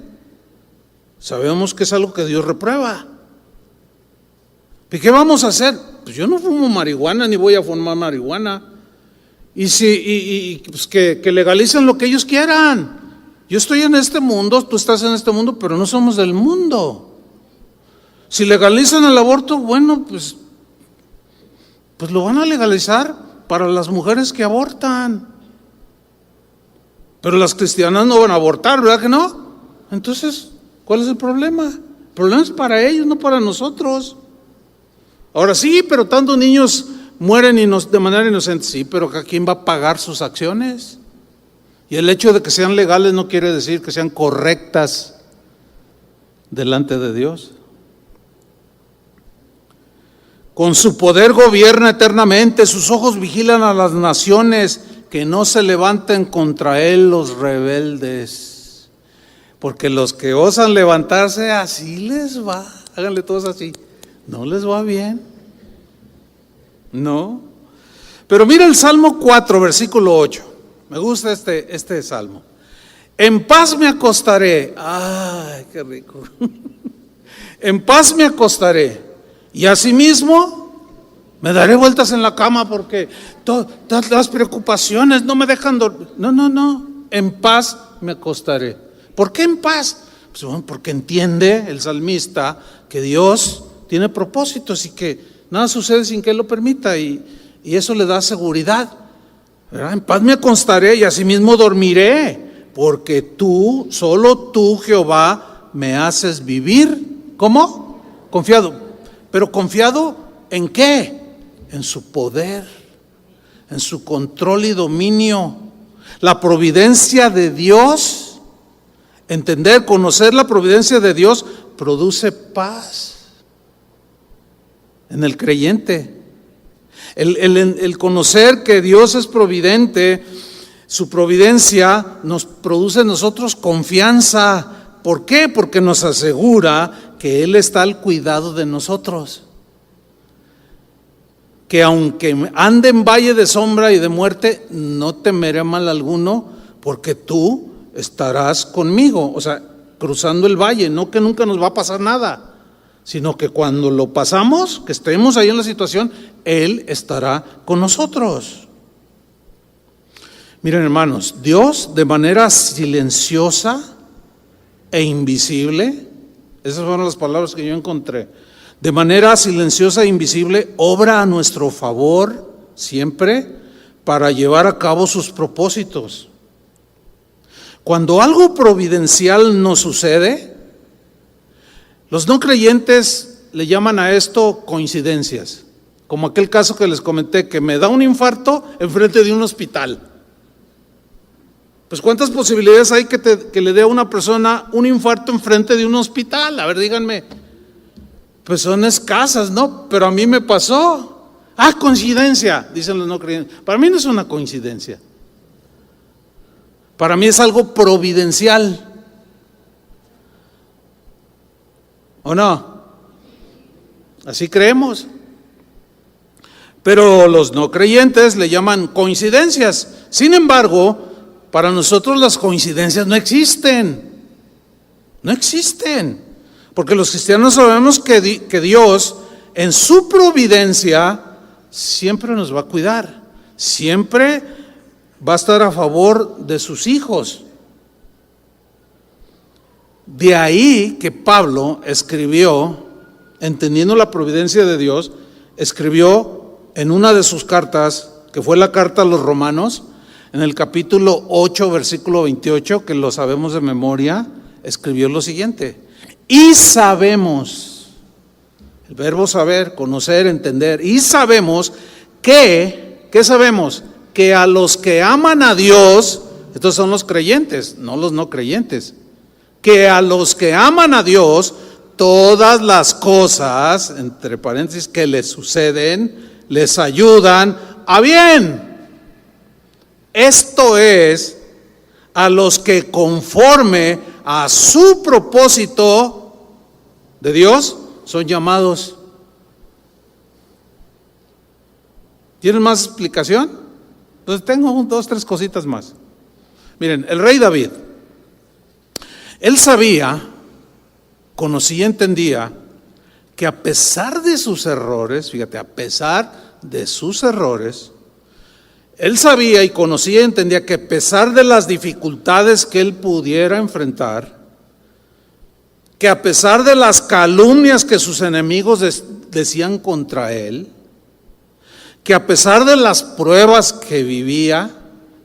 sabemos que es algo que Dios reprueba. ¿Y qué vamos a hacer? Pues yo no fumo marihuana ni voy a fumar marihuana. Pues que legalicen lo que ellos quieran. Yo estoy en este mundo, tú estás en este mundo, pero no somos del mundo. Si legalizan el aborto, bueno, pues lo van a legalizar para las mujeres que abortan. Pero las cristianas no van a abortar, ¿verdad que no? Entonces, ¿cuál es el problema? El problema es para ellos, no para nosotros. Ahora sí, pero tantos niños mueren de manera inocente. Sí, pero ¿quién va a pagar sus acciones? Y el hecho de que sean legales no quiere decir que sean correctas delante de Dios. Con su poder gobierna eternamente, sus ojos vigilan a las naciones, que no se levanten contra él los rebeldes. Porque los que osan levantarse, así les va. Háganle todos así. No les va bien. No. Pero mira el Salmo 4, versículo 8. Me gusta este salmo. En paz me acostaré. Ay, qué rico. En paz me acostaré. Y asimismo me daré vueltas en la cama porque todas las preocupaciones no me dejan dormir. No. En paz me acostaré. ¿Por qué en paz? Pues bueno, porque entiende el salmista que Dios tiene propósitos y que nada sucede sin que Él lo permita, y eso le da seguridad, ¿verdad? En paz me acostaré y asimismo dormiré, porque tú, solo tú, Jehová, me haces vivir. ¿Cómo? Confiado. ¿Pero confiado en qué? En su poder, en su control y dominio. La providencia de Dios, entender, conocer la providencia de Dios, produce paz en el creyente. El conocer que Dios es providente, su providencia nos produce en nosotros confianza. ¿Por qué? Porque nos asegura que Él está al cuidado de nosotros. Que aunque ande en valle de sombra y de muerte, no temeré mal alguno, porque tú estarás conmigo. O sea, cruzando el valle, no que nunca nos va a pasar nada, sino que cuando lo pasamos, que estemos ahí en la situación, Él estará con nosotros. Miren, hermanos, Dios de manera silenciosa e invisible, esas fueron las palabras que yo encontré, de manera silenciosa e invisible, obra a nuestro favor siempre para llevar a cabo sus propósitos. Cuando algo providencial nos sucede, los no creyentes le llaman a esto coincidencias, como aquel caso que les comenté, que me da un infarto enfrente de un hospital. Pues ¿cuántas posibilidades hay que le dé a una persona un infarto enfrente de un hospital? A ver, díganme. Pues son escasas, ¿no? Pero a mí me pasó. Ah, coincidencia, dicen los no creyentes. Para mí no es una coincidencia. Para mí es algo providencial. ¿O no? Así creemos. Pero los no creyentes le llaman coincidencias. Sin embargo, para nosotros las coincidencias no existen. No existen. Porque los cristianos sabemos que Dios, en su providencia, siempre nos va a cuidar. Siempre va a estar a favor de sus hijos. De ahí que Pablo escribió, entendiendo la providencia de Dios, escribió en una de sus cartas, que fue la carta a los Romanos, en el capítulo 8, versículo 28, que lo sabemos de memoria, escribió lo siguiente: y sabemos, el verbo saber, conocer, entender, y sabemos que, ¿qué sabemos? Que a los que aman a Dios, estos son los creyentes, no los no creyentes, que a los que aman a Dios, todas las cosas, entre paréntesis, que les suceden, les ayudan a bien. Esto es, a los que conforme a su propósito de Dios son llamados. ¿Tienen más explicación? Entonces tengo 2, 3 cositas más. Miren, el rey David, él sabía, conocía, entendía que a pesar de sus errores, fíjate, a pesar de sus errores, Él sabía y conocía y entendía que a pesar de las dificultades que él pudiera enfrentar, que a pesar de las calumnias que sus enemigos decían contra él, que a pesar de las pruebas que vivía,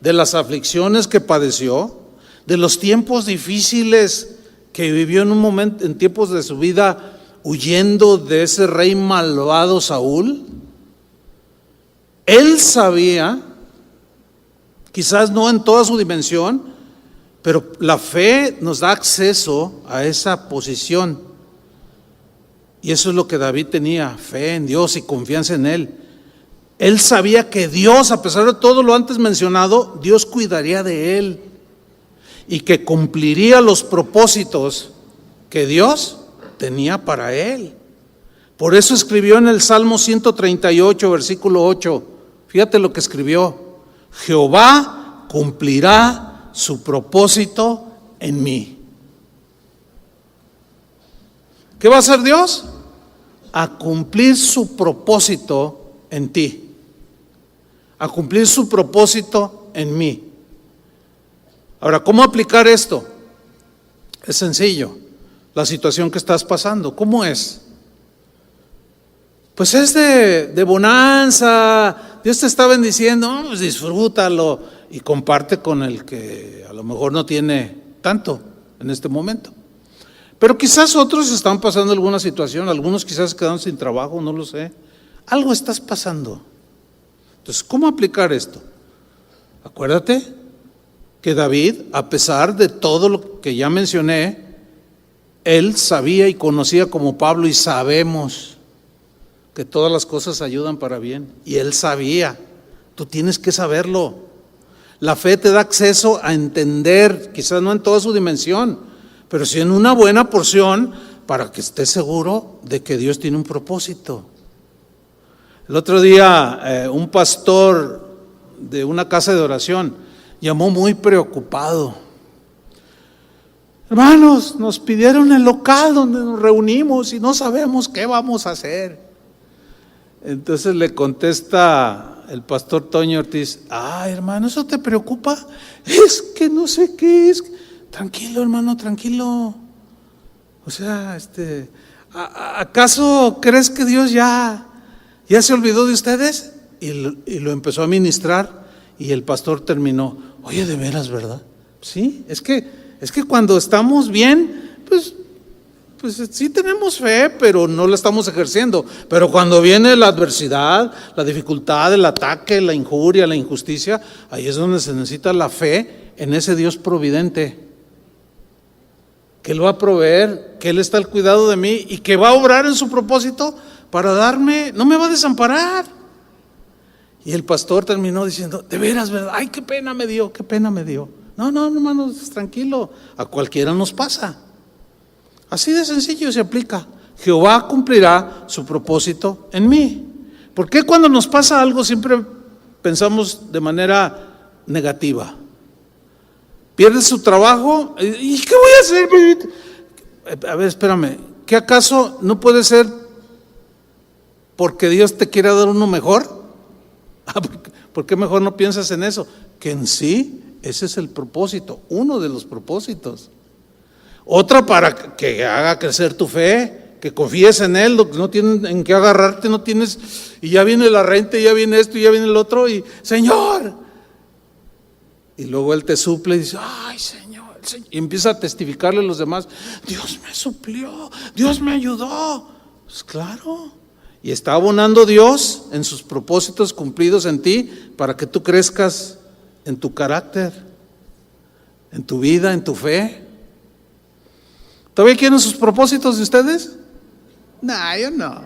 de las aflicciones que padeció, de los tiempos difíciles que vivió en un momento, en tiempos de su vida, huyendo de ese rey malvado Saúl, él sabía, quizás no en toda su dimensión, pero la fe nos da acceso a esa posición. Y eso es lo que David tenía, fe en Dios y confianza en Él. Él sabía que Dios, a pesar de todo lo antes mencionado, Dios cuidaría de él y que cumpliría los propósitos que Dios tenía para él. Por eso escribió en el Salmo 138, versículo 8, fíjate lo que escribió: Jehová cumplirá su propósito en mí. ¿Qué va a hacer Dios? A cumplir su propósito en ti, a cumplir su propósito en mí. Ahora, ¿cómo aplicar esto? Es sencillo. La situación que estás pasando, ¿cómo es? Pues es de bonanza. Dios te está bendiciendo, pues disfrútalo y comparte con el que a lo mejor no tiene tanto en este momento. Pero quizás otros están pasando alguna situación, algunos quizás quedaron sin trabajo, no lo sé. Algo estás pasando. Entonces, ¿cómo aplicar esto? Acuérdate que David, a pesar de todo lo que ya mencioné, él sabía y conocía como Pablo, y sabemos que todas las cosas ayudan para bien. Y él sabía, tú tienes que saberlo. La fe te da acceso a entender, quizás no en toda su dimensión, pero sí en una buena porción, para que estés seguro de que Dios tiene un propósito. El otro día un pastor de una casa de oración llamó muy preocupado. Hermanos, nos pidieron el local donde nos reunimos y no sabemos qué vamos a hacer. Entonces le contesta el pastor Toño Ortiz: hermano, ¿eso te preocupa? Es que no sé qué es. Tranquilo, hermano, tranquilo. O sea, ¿acaso crees que Dios ya se olvidó de ustedes? Y lo empezó a ministrar, y el pastor terminó: oye, de veras, ¿verdad? Sí, es que cuando estamos bien, pues sí tenemos fe, pero no la estamos ejerciendo. Pero cuando viene la adversidad, la dificultad, el ataque, la injuria, la injusticia, ahí es donde se necesita la fe en ese Dios providente, que Él va a proveer, que Él está al cuidado de mí y que va a obrar en su propósito para darme, no me va a desamparar. Y el pastor terminó diciendo: de veras, ¿verdad? Ay, qué pena me dio, qué pena me dio. No, hermanos, tranquilo, a cualquiera nos pasa. Así de sencillo se aplica. Jehová cumplirá su propósito en mí. ¿Por qué cuando nos pasa algo siempre pensamos de manera negativa? ¿Pierdes su trabajo? ¿Y qué voy a hacer? A ver, espérame, ¿qué acaso no puede ser porque Dios te quiere dar uno mejor? ¿Por qué mejor no piensas en eso? Que en sí ese es el propósito, uno de los propósitos. Otra, para que haga crecer tu fe, que confíes en Él, lo que no tienes en qué agarrarte, no tienes, y ya viene la renta, y ya viene esto, y ya viene el otro, y Señor. Y luego Él te suple y dice: ay, Señor, y empieza a testificarle a los demás: Dios me suplió, Dios me ayudó. Pues claro, y está abonando Dios en sus propósitos cumplidos en ti, para que tú crezcas en tu carácter, en tu vida, en tu fe. ¿Todavía quieren sus propósitos de ustedes? No, yo no.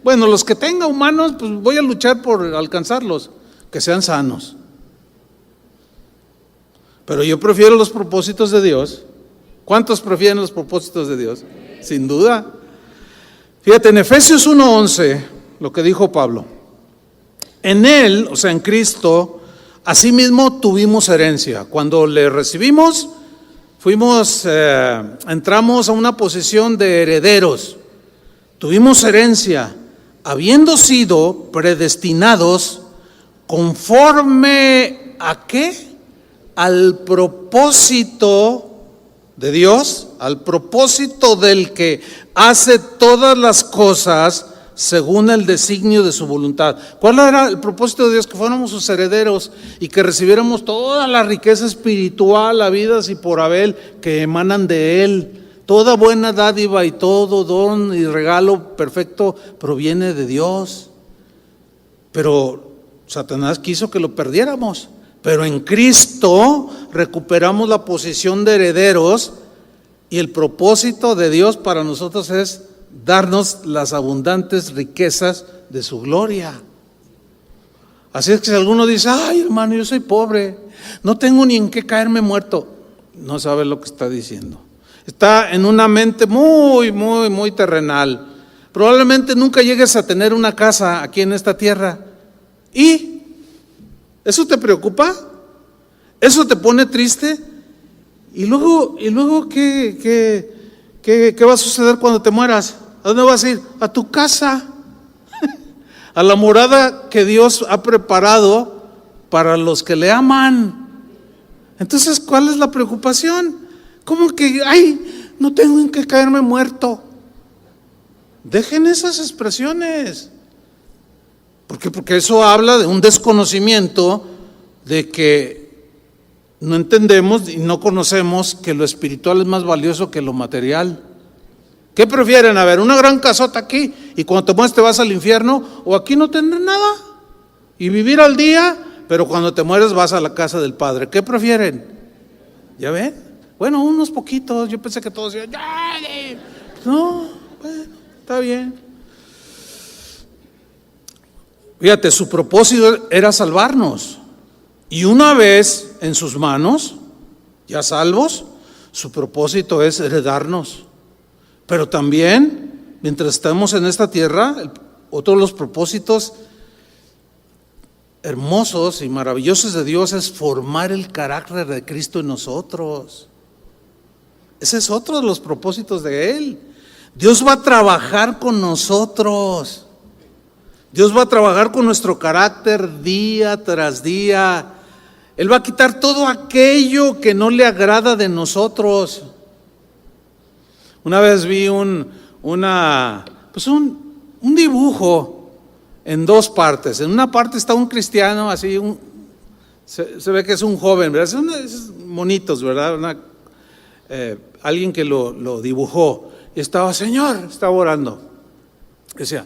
Bueno, los que tenga humanos, pues voy a luchar por alcanzarlos, que sean sanos. Pero yo prefiero los propósitos de Dios. ¿Cuántos prefieren los propósitos de Dios? Sin duda. Fíjate, en Efesios 1:11, lo que dijo Pablo: en Él, o sea, en Cristo, asimismo tuvimos herencia. Cuando le recibimos, entramos a una posición de herederos. Tuvimos herencia, habiendo sido predestinados ¿conforme a qué? Al propósito de Dios, al propósito del que hace todas las cosas según el designio de su voluntad. ¿Cuál era el propósito de Dios? Que fuéramos sus herederos y que recibiéramos toda la riqueza espiritual, habidas y por haber, que emanan de Él. Toda buena dádiva y todo don y regalo perfecto proviene de Dios. Pero Satanás quiso que lo perdiéramos. Pero en Cristo recuperamos la posición de herederos, y el propósito de Dios para nosotros es darnos las abundantes riquezas de su gloria. Así es que si alguno dice: ay, hermano, yo soy pobre, no tengo ni en qué caerme muerto, no sabe lo que está diciendo. Está en una mente muy terrenal. Probablemente nunca llegues a tener una casa aquí en esta tierra. ¿Y eso te preocupa? ¿Eso te pone triste? ¿Y luego qué va a suceder cuando te mueras? ¿A dónde vas a ir? A tu casa, a la morada que Dios ha preparado para los que le aman. Entonces, ¿cuál es la preocupación? ¿Cómo que, ay, no tengo en qué caerme muerto? Dejen esas expresiones. Porque eso habla de un desconocimiento, de que no entendemos y no conocemos que lo espiritual es más valioso que lo material. ¿Qué prefieren? A ver, una gran casota aquí y cuando te mueres te vas al infierno, o aquí no tendrás nada y vivir al día, pero cuando te mueres vas a la casa del Padre. ¿Qué prefieren? ¿Ya ven? Bueno, unos poquitos. Yo pensé que todos decían, no, bueno, está bien. Fíjate, su propósito era salvarnos. Y una vez en sus manos, ya salvos, su propósito es heredarnos. Pero también, mientras estamos en esta tierra, otro de los propósitos hermosos y maravillosos de Dios es formar el carácter de Cristo en nosotros. Ese es otro de los propósitos de Él. Dios va a trabajar con nosotros. Dios va a trabajar con nuestro carácter día tras día. Él va a quitar todo aquello que no le agrada de nosotros. Una vez vi un dibujo en dos partes. En una parte está un cristiano, así se ve que es un joven, ¿verdad? Son monitos, ¿verdad? Alguien que lo dibujó. Y estaba orando. Decía: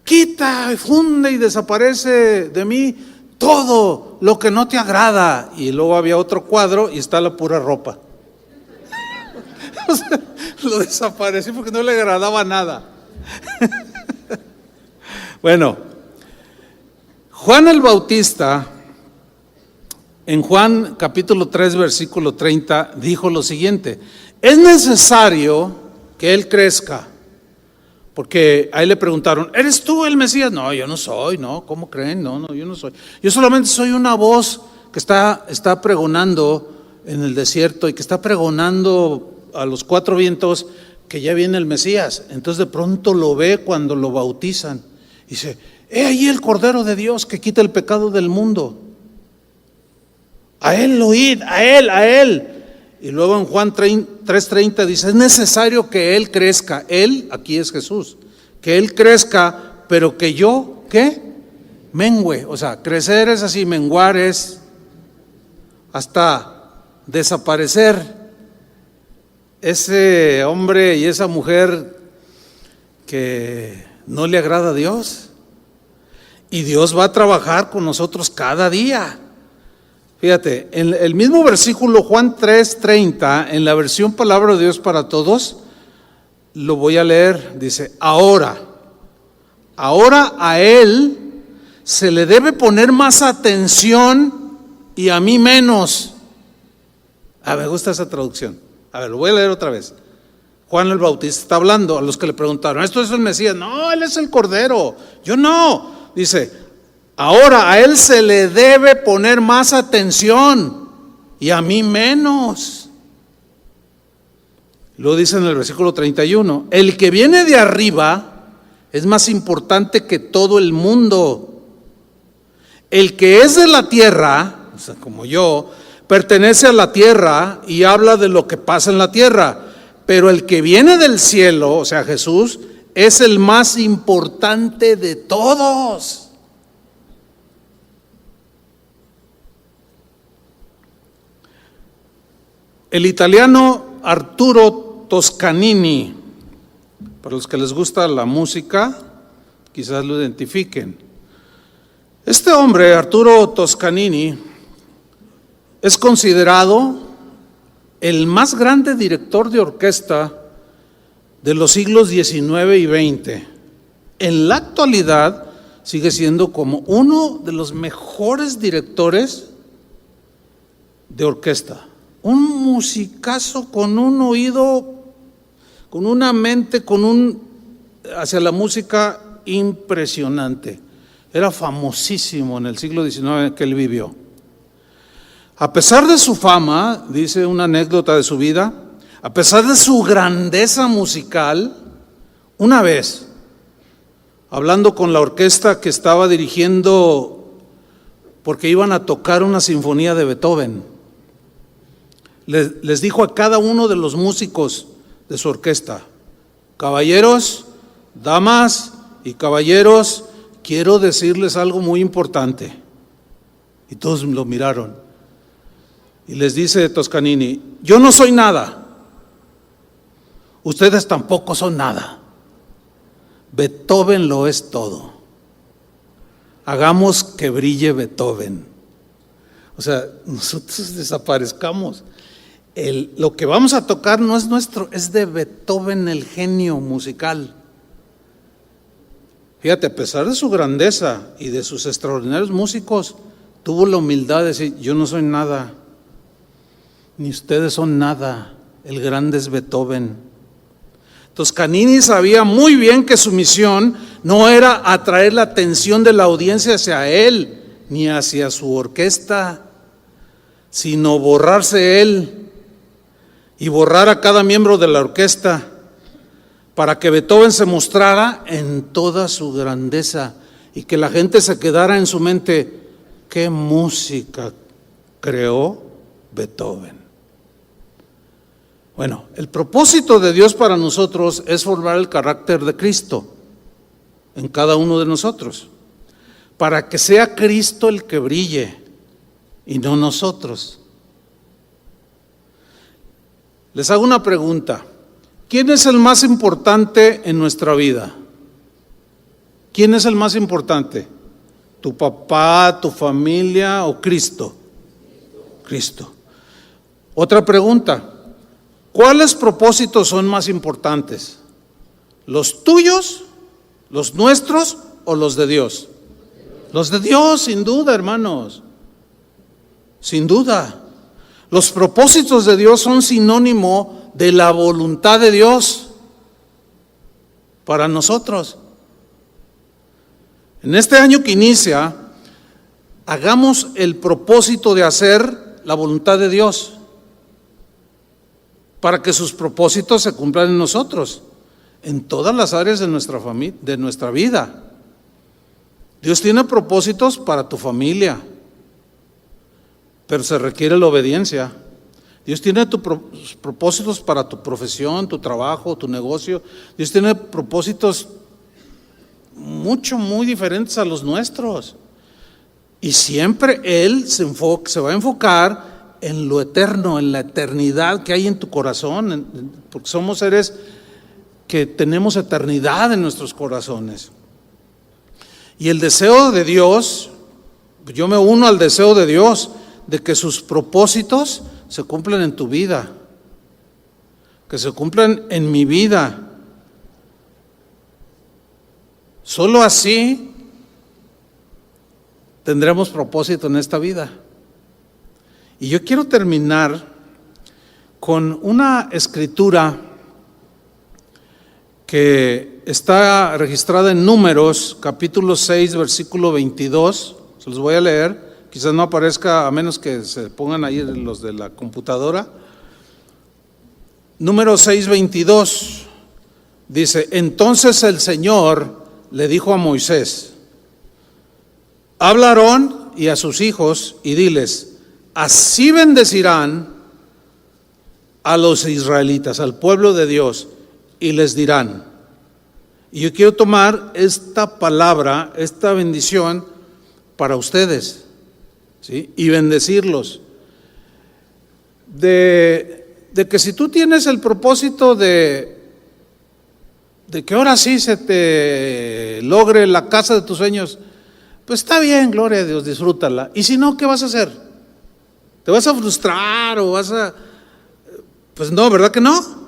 quita, funde y desaparece de mí todo lo que no te agrada. Y luego había otro cuadro y está la pura ropa. O sea, lo desapareció porque no le agradaba nada. Bueno, Juan el Bautista, en Juan capítulo 3 versículo 30, dijo lo siguiente: es necesario que Él crezca. Porque ahí le preguntaron: ¿eres tú el Mesías? No, yo no soy. No, ¿cómo creen? No, yo no soy. Yo solamente soy una voz que está pregonando en el desierto y que está pregonando a los cuatro vientos que ya viene el Mesías. Entonces de pronto lo ve cuando lo bautizan y dice: he ahí el Cordero de Dios que quita el pecado del mundo. A Él oíd, a Él. Y luego en Juan 3:30 dice: es necesario que Él crezca. Él, aquí es Jesús, que Él crezca, pero que yo, ¿qué? Mengüe. O sea, crecer es así, menguar es hasta desaparecer. Ese hombre y esa mujer que no le agrada a Dios. Y Dios va a trabajar con nosotros cada día. Fíjate, en el mismo versículo Juan 3:30, en la versión Palabra de Dios para Todos, lo voy a leer, dice: ahora a Él se le debe poner más atención y a mí menos. Me gusta esa traducción. Lo voy a leer otra vez. Juan el Bautista está hablando a los que le preguntaron: ¿esto es el Mesías? No, Él es el Cordero. Yo no. Dice: ahora a Él se le debe poner más atención y a mí menos. Lo dice en el versículo 31. El que viene de arriba es más importante que todo el mundo. El que es de la tierra, o sea, como yo, pertenece a la tierra y habla de lo que pasa en la tierra. Pero el que viene del cielo, o sea, Jesús, es el más importante de todos. El italiano Arturo Toscanini, para los que les gusta la música, quizás lo identifiquen. Este hombre, Arturo Toscanini, es considerado el más grande director de orquesta de los siglos XIX y XX. En la actualidad sigue siendo como uno de los mejores directores de orquesta. Un musicazo con un oído, con una mente, hacia la música impresionante. Era famosísimo en el siglo XIX que él vivió. A pesar de su fama, dice una anécdota de su vida, a pesar de su grandeza musical, una vez, hablando con la orquesta que estaba dirigiendo, porque iban a tocar una sinfonía de Beethoven, les dijo a cada uno de los músicos de su orquesta: caballeros, damas y caballeros, quiero decirles algo muy importante. Y todos lo miraron. Y les dice Toscanini: yo no soy nada, ustedes tampoco son nada, Beethoven lo es todo, hagamos que brille Beethoven. O sea, nosotros desaparezcamos. Lo que vamos a tocar no es nuestro, es de Beethoven, el genio musical. Fíjate, a pesar de su grandeza y de sus extraordinarios músicos, tuvo la humildad de decir: yo no soy nada, ni ustedes son nada, el grande es Beethoven. Toscanini sabía muy bien que su misión no era atraer la atención de la audiencia hacia él, ni hacia su orquesta, sino borrarse él y borrar a cada miembro de la orquesta, para que Beethoven se mostrara en toda su grandeza y que la gente se quedara en su mente: ¿qué música creó Beethoven? Bueno, el propósito de Dios para nosotros es formar el carácter de Cristo en cada uno de nosotros, para que sea Cristo el que brille y no nosotros. Les hago una pregunta: ¿quién es el más importante en nuestra vida? ¿Quién es el más importante? ¿Tu papá, tu familia o Cristo? Cristo. Otra pregunta: ¿cuáles propósitos son más importantes? ¿Los tuyos, los nuestros o los de Dios? Los de Dios, sin duda, hermanos, sin duda. Los propósitos de Dios son sinónimo de la voluntad de Dios para nosotros. En este año que inicia, hagamos el propósito de hacer la voluntad de Dios, para que sus propósitos se cumplan en nosotros, en todas las áreas de nuestra familia, de nuestra vida. Dios tiene propósitos para tu familia, pero se requiere la obediencia. Dios tiene propósitos para tu profesión, tu trabajo, tu negocio. Dios tiene propósitos muy diferentes a los nuestros. Y siempre Él se va a enfocar en lo eterno, en la eternidad que hay en tu corazón, porque somos seres que tenemos eternidad en nuestros corazones. Y el deseo de Dios, yo me uno al deseo de Dios, de que sus propósitos se cumplan en tu vida, que se cumplan en mi vida. Solo así tendremos propósito en esta vida. Y yo quiero terminar con una escritura que está registrada en Números, capítulo 6, versículo 22. Se los voy a leer. Quizás no aparezca, a menos que se pongan ahí los de la computadora. Números 6:22 dice: entonces el Señor le dijo a Moisés: habla Aarón y a sus hijos y diles: así bendecirán a los israelitas, al pueblo de Dios, y les dirán. Y yo quiero tomar esta palabra, esta bendición para ustedes, ¿sí? Y bendecirlos. De que si tú tienes el propósito de que ahora sí se te logre la casa de tus sueños, pues está bien, gloria a Dios, disfrútala. Y si no, ¿qué vas a hacer? ¿Te vas a frustrar o vas a...? Pues no, ¿verdad que no?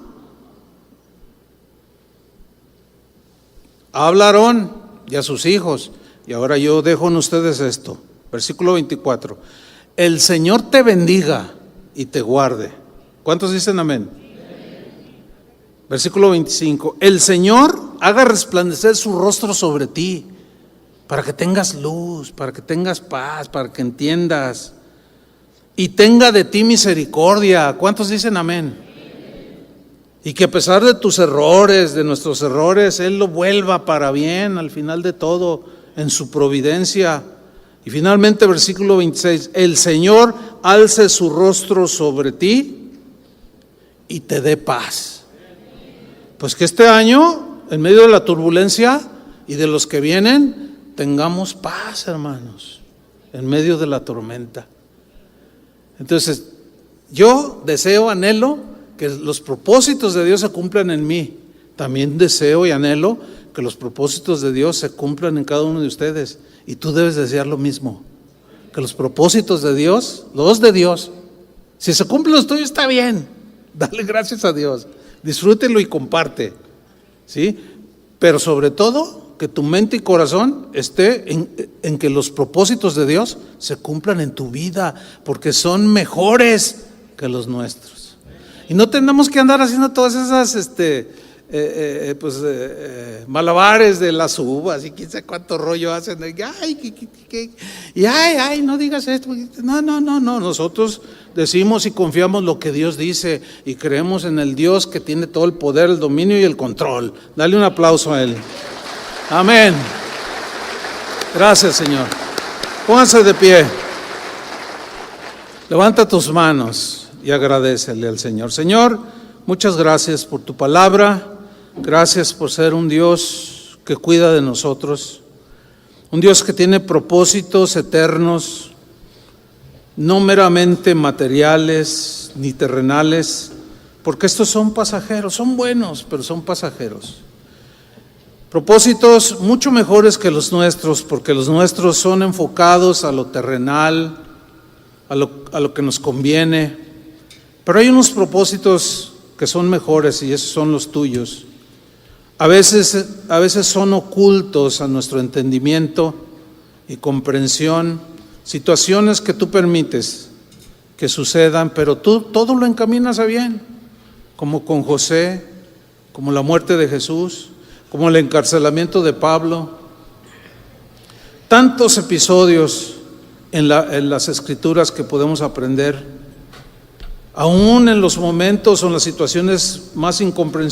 Habla a Aarón y a sus hijos. Y ahora yo dejo en ustedes esto. Versículo 24. El Señor te bendiga y te guarde. ¿Cuántos dicen amén? Versículo 25. El Señor haga resplandecer su rostro sobre ti, para que tengas luz, para que tengas paz, para que entiendas, y tenga de ti misericordia. ¿Cuántos dicen amén? Y que a pesar de tus errores, de nuestros errores, Él lo vuelva para bien al final de todo, en su providencia. Y finalmente versículo 26, el Señor alce su rostro sobre ti y te dé paz. Pues que este año, en medio de la turbulencia y de los que vienen, tengamos paz, hermanos, en medio de la tormenta. Entonces, yo deseo, anhelo que los propósitos de Dios se cumplan en mí. También deseo y anhelo que los propósitos de Dios se cumplan en cada uno de ustedes. Y tú debes desear lo mismo, que los propósitos de Dios, los de Dios, si se cumplen los tuyos está bien, dale gracias a Dios, disfrútelo y comparte, ¿sí? Pero sobre todo, que tu mente y corazón esté en que los propósitos de Dios se cumplan en tu vida, porque son mejores que los nuestros. Y no tenemos que andar haciendo todas esas malabares de las uvas y quién sabe cuánto rollo hacen. Ay, no digas esto. No, nosotros decimos y confiamos lo que Dios dice y creemos en el Dios que tiene todo el poder, el dominio y el control. Dale un aplauso a Él. Amén. Gracias, Señor. Pónganse de pie. Levanta tus manos y agradécele al Señor. Señor, muchas gracias por tu palabra. Gracias por ser un Dios que cuida de nosotros, un Dios que tiene propósitos eternos, no meramente materiales ni terrenales, porque estos son pasajeros, son buenos, pero son pasajeros. Propósitos mucho mejores que los nuestros, porque los nuestros son enfocados a lo terrenal, a lo que nos conviene, pero hay unos propósitos que son mejores y esos son los tuyos. A veces son ocultos a nuestro entendimiento y comprensión, situaciones que tú permites que sucedan, pero tú todo lo encaminas a bien, como con José, como la muerte de Jesús, como el encarcelamiento de Pablo. Tantos episodios en las Escrituras que podemos aprender, aún en los momentos o en las situaciones más incomprensibles.